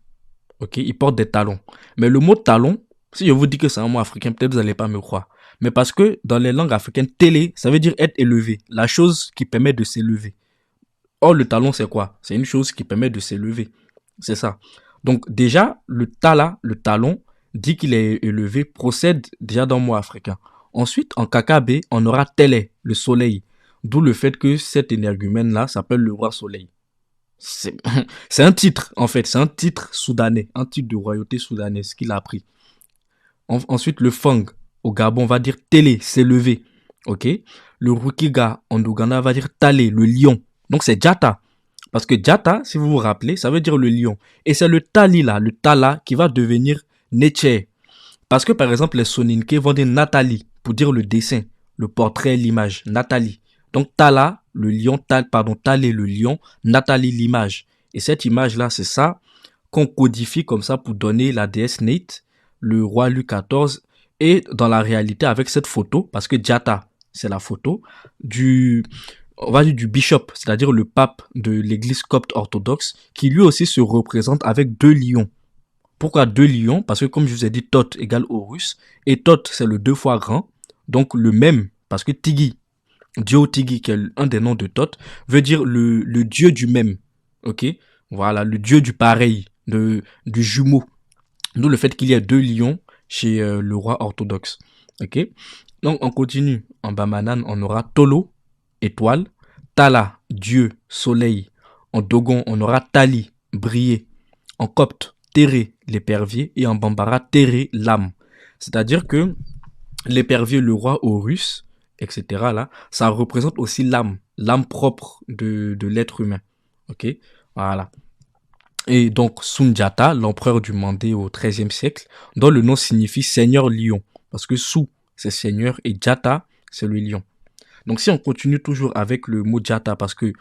Ok, il porte des talons. Mais le mot talon, si je vous dis que c'est un mot africain, peut-être vous n'allez pas me croire. Mais parce que dans les langues africaines, télé, ça veut dire être élevé. La chose qui permet de s'élever. Or, le talon, c'est quoi? C'est une chose qui permet de s'élever. C'est ça. Donc, déjà, le talon, dit qu'il est élevé, procède déjà d'un mot africain. Ensuite, en kakabé, on aura télé, le soleil. D'où le fait que cet énergumène-là s'appelle le roi soleil. C'est un titre, en fait. C'est un titre soudanais. Un titre de royauté soudanaise qu'il a pris. Ensuite, le Fang, au Gabon, on va dire télé, c'est levé. Ok? Le Rukiga, en Ouganda, va dire talé, le lion. Donc, c'est Jata. Parce que Jata, si vous vous rappelez, ça veut dire le lion. Et c'est le Tali là, le Tala, qui va devenir Neche. Parce que, par exemple, les Soninké vont dire Nathalie, pour dire le dessin, le portrait, l'image. Nathalie. Donc, Tala, le lion, Talé, le lion, Nathalie, l'image. Et cette image-là, c'est ça qu'on codifie comme ça pour donner la déesse Nate, le roi Louis XIV, et dans la réalité avec cette photo, parce que Jata, c'est la photo, on va dire du bishop, c'est-à-dire le pape de l'église copte orthodoxe, qui lui aussi se représente avec 2 lions. Pourquoi 2 lions? Parce que comme je vous ai dit, Thoth égale Horus, et Thoth, c'est le 2 fois grand, donc le même, parce que Tigi, Dio Tigi, qui est un des noms de Thoth, veut dire le dieu du même. Ok? Voilà, le dieu du pareil, du jumeau. D'où le fait qu'il y ait 2 lions chez le roi orthodoxe. Ok? Donc, on continue. En Bamanan, on aura Tolo, étoile. Tala, dieu, soleil. En Dogon, on aura Tali, briller. En copte, Téré, l'épervier. Et en Bambara, Téré, l'âme. C'est-à-dire que l'épervier, le roi Horus, etc., là, ça représente aussi l'âme propre de l'être humain. Ok? Voilà. Et donc, Sundiata, l'empereur du Mandé au XIIIe siècle, dont le nom signifie seigneur lion. Parce que Su, c'est seigneur, et Jata, c'est le lion. Donc, si on continue toujours avec le mot Jata, parce que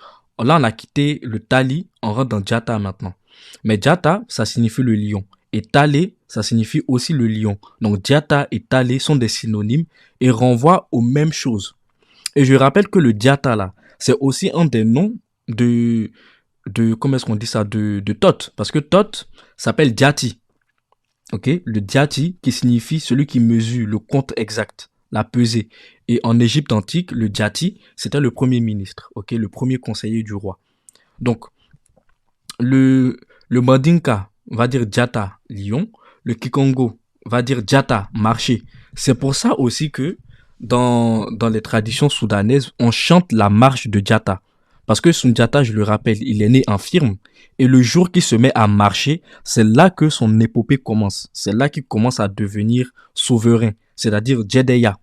là, on a quitté le Tali, on rentre dans Jata maintenant. Mais Jata, ça signifie le lion. Et Talé, ça signifie aussi le lion. Donc, Jata et Talé sont des synonymes et renvoient aux mêmes choses. Et je rappelle que le Jata, là, c'est aussi un des noms de comment est-ce qu'on dit ça, de Thoth, parce que Thoth s'appelle Djati, ok, le Djati qui signifie celui qui mesure, le compte exact, la pesée. Et en Égypte antique, le Djati, c'était le premier ministre, ok, le premier conseiller du roi. Donc, le Mandinka va dire Djata, lion, le Kikongo va dire Djata, marché. C'est pour ça aussi que dans les traditions soudanaises, on chante la marche de Djata. Parce que Sundiata, je le rappelle, il est né infirme. Et le jour qu'il se met à marcher, c'est là que son épopée commence. C'est là qu'il commence à devenir souverain. C'est-à-dire Djedeya.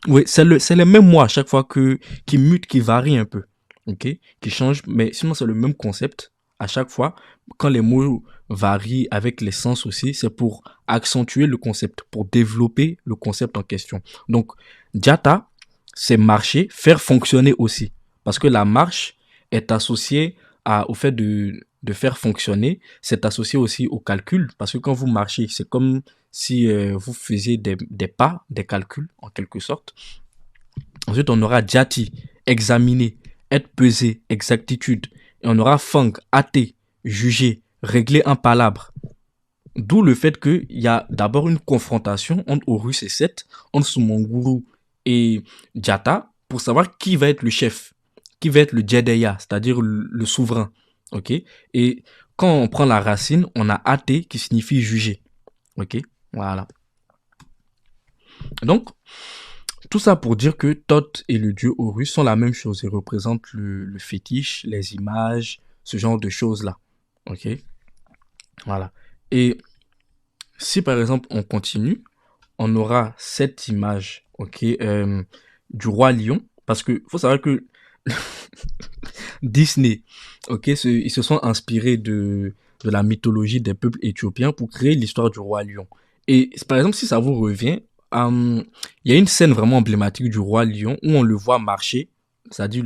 Oui, c'est le même mot à chaque fois qui mute, qui varie un peu. Ok? Qui change. Mais sinon, c'est le même concept. À chaque fois, quand les mots varient avec les sens aussi, c'est pour accentuer le concept, pour développer le concept en question. Donc, Djata, c'est marcher, faire fonctionner aussi. Parce que la marche est associée au fait de faire fonctionner, c'est associé aussi au calcul. Parce que quand vous marchez, c'est comme si vous faisiez des pas, des calculs en quelque sorte. Ensuite, on aura Djati, examiner, être pesé, exactitude. Et on aura Fang, hâter, juger, régler un palabre. D'où le fait qu'il y a d'abord une confrontation entre Horus et Seth, entre Sumanguru et Djata, pour savoir qui va être le chef. Qui va être le Djedeya, c'est-à-dire le souverain. Ok? Et quand on prend la racine, on a athée qui signifie juger. Ok? Voilà. Donc, tout ça pour dire que Thoth et le dieu Horus sont la même chose. Ils représentent le fétiche, les images, ce genre de choses-là. Ok? Voilà. Et si par exemple on continue, on aura cette image, ok, du roi lion. Parce que faut savoir que Disney, ok, ils se sont inspirés de la mythologie des peuples éthiopiens pour créer l'histoire du roi lion. Et par exemple, si ça vous revient, il y a une scène vraiment emblématique du roi lion où on le voit marcher, c'est-à-dire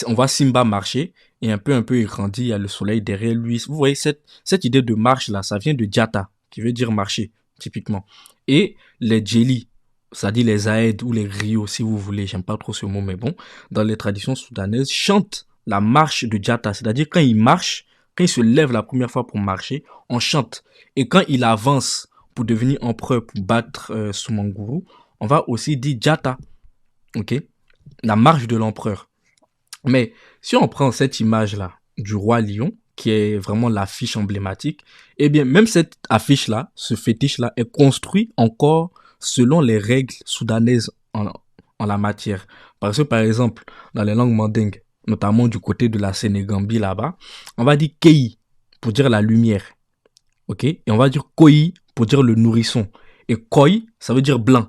on voit Simba marcher et un peu il grandit, il y a le soleil derrière lui. Vous voyez cette idée de marche là, ça vient de Djata, qui veut dire marcher typiquement. Et les Djeli, c'est-à-dire les Aèdes ou les griots, si vous voulez, j'aime pas trop ce mot, mais bon, dans les traditions soudanaises, chantent la marche de Djata, c'est-à-dire quand il marche, quand il se lève la première fois pour marcher, on chante. Et quand il avance pour devenir empereur, pour battre Sumanguru, on va aussi dire Djata, ok, la marche de l'empereur. Mais si on prend cette image-là du roi lion, qui est vraiment l'affiche emblématique, eh bien, même cette affiche-là, ce fétiche-là, est construit encore selon les règles soudanaises en la matière. Parce que, par exemple, dans les langues mandingues, notamment du côté de la Sénégambie là-bas, on va dire Kei pour dire la lumière. Ok? Et on va dire Koi pour dire le nourrisson. Et koi, ça veut dire blanc.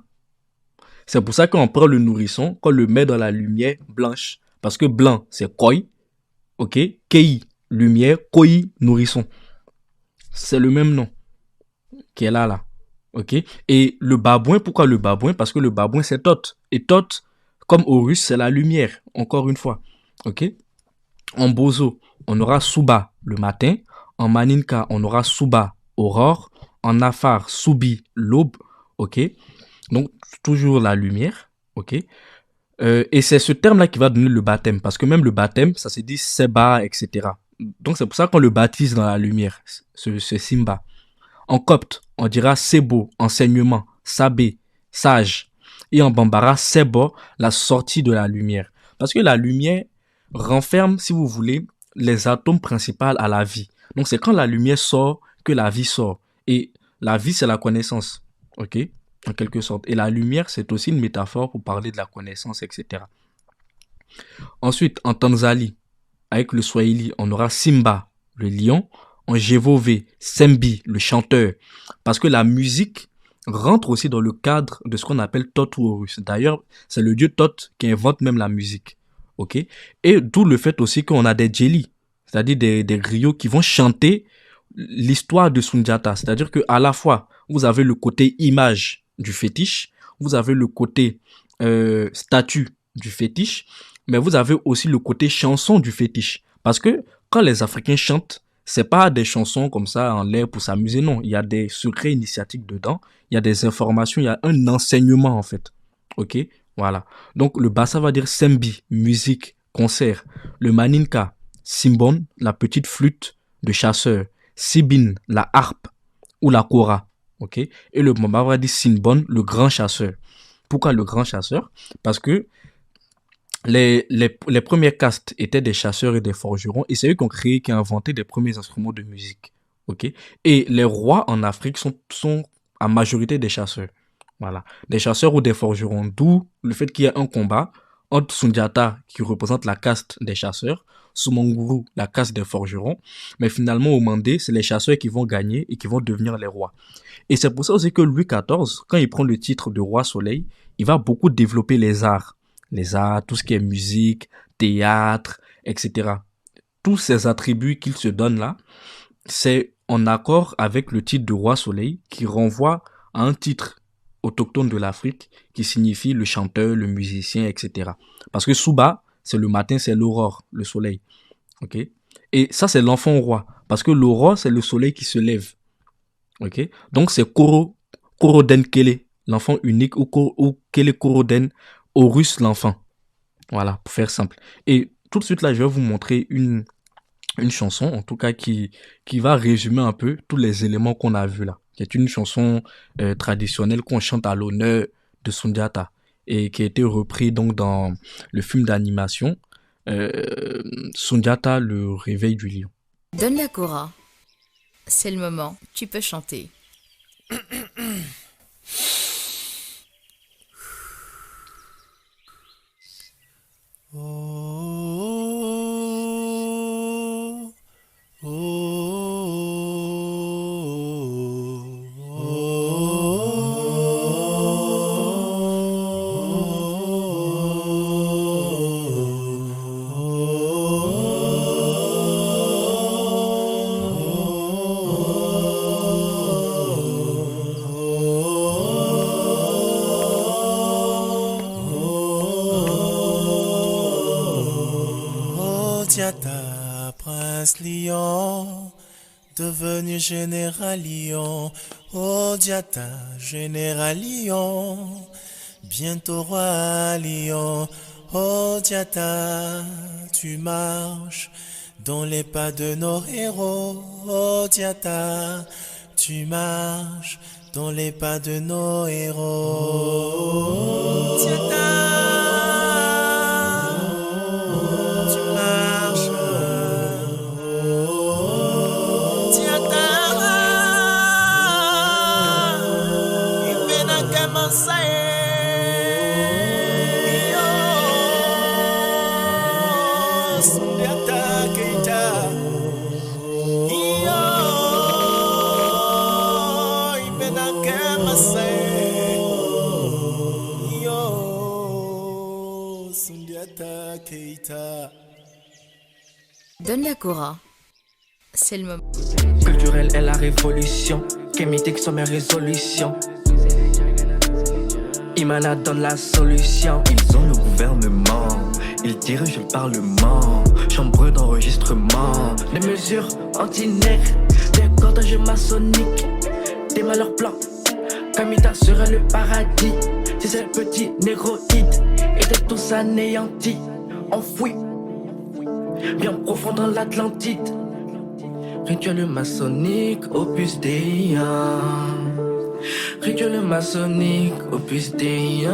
C'est pour ça qu'on prend le nourrisson, qu'on le met dans la lumière blanche. Parce que blanc, c'est koi, ok? Kei, lumière, koi, nourrisson. C'est le même nom qui est là, ok? Et le babouin, pourquoi le babouin? Parce que le babouin, c'est Thoth. Et Thoth, comme Horus, c'est la lumière, encore une fois, ok? En bozo, on aura Souba le matin. En Maninka, on aura Souba, aurore. En Afar, Soubi, l'aube, ok? Donc, toujours la lumière, ok? Et c'est ce terme-là qui va donner le baptême, parce que même le baptême, ça se dit Seba, etc. Donc, c'est pour ça qu'on le baptise dans la lumière, ce Simba. En copte, on dira Sebo, enseignement, Sabé, sage. Et en bambara, Sebo, la sortie de la lumière. Parce que la lumière renferme, si vous voulez, les atomes principaux à la vie. Donc, c'est quand la lumière sort que la vie sort. Et la vie, c'est la connaissance, ok? En quelque sorte. Et la lumière, c'est aussi une métaphore pour parler de la connaissance, etc. Ensuite, en Tanzanie, avec le Swahili, on aura Simba, le lion. En Jévové, Sembi, le chanteur. Parce que la musique rentre aussi dans le cadre de ce qu'on appelle Thoth ou Horus. D'ailleurs, c'est le dieu Thoth qui invente même la musique. Ok? Et d'où le fait aussi qu'on a des djeli, c'est-à-dire des griots qui vont chanter l'histoire de Sundiata. C'est-à-dire qu'à la fois, vous avez le côté image du fétiche, vous avez le côté statue du fétiche, mais vous avez aussi le côté chanson du fétiche. Parce que quand les Africains chantent, c'est pas des chansons comme ça en l'air pour s'amuser, non. Il y a des secrets initiatiques dedans, il y a des informations, il y a un enseignement en fait. Ok? Voilà. Donc le bassa va dire sembi, musique, concert. Le maninka, simbon, la petite flûte de chasseur. Sibin, la harpe ou la kora. Ok? Et le mamba va dire sinbon, le grand chasseur. Pourquoi le grand chasseur? Parce que les premières castes étaient des chasseurs et des forgerons, et c'est eux qui ont inventé les premiers instruments de musique. Ok? Et les rois en Afrique sont à majorité des chasseurs. Voilà. Des chasseurs ou des forgerons. D'où le fait qu'il y ait un combat entre Sundiata, qui représente la caste des chasseurs, Sumanguru, la caste des forgerons. Mais finalement, au Mandé, c'est les chasseurs qui vont gagner et qui vont devenir les rois. Et c'est pour ça aussi que Louis XIV, quand il prend le titre de roi soleil, il va beaucoup développer les arts. Les arts, tout ce qui est musique, théâtre, etc. Tous ces attributs qu'il se donne là, c'est en accord avec le titre de roi soleil qui renvoie à un titre autochtone de l'Afrique qui signifie le chanteur, le musicien, etc. Parce que Souba, c'est le matin, c'est l'aurore, le soleil. Ok? Et ça, c'est l'enfant roi. Parce que l'aurore, c'est le soleil qui se lève. Ok? Donc, c'est Koroden Kele, l'enfant unique, ou Kele Koroden, Horus, l'enfant. Voilà, pour faire simple. Et tout de suite, là, je vais vous montrer une chanson, en tout cas, qui va résumer un peu tous les éléments qu'on a vus là. Qui est une chanson traditionnelle qu'on chante à l'honneur de Sundiata et qui a été repris donc dans le film d'animation Sundiata, le réveil du lion. Donne la kora. C'est le moment. Tu peux chanter. Sundiata, prince lion, devenu général lion. Oh Diata, général lion, bientôt roi lion. Oh Diata, tu marches dans les pas de nos héros. Oh Diata, tu marches dans les pas de nos héros. Diata. Say Donne la Cora. C'est le moment. Culturelle est la révolution. Kémitique sont mes résolutions. Imana donne la solution. Ils ont le gouvernement, ils dirigent le parlement. Chambre d'enregistrement. Des mesures anti-nègres, des cordages maçonniques, des malheurs blancs. Kamita serait le paradis si ces petits négroïdes étaient tous anéantis, enfouis, bien profond dans l'Atlantide. Rituel maçonnique, opus Dei. Rituel maçonnique, opus Dei.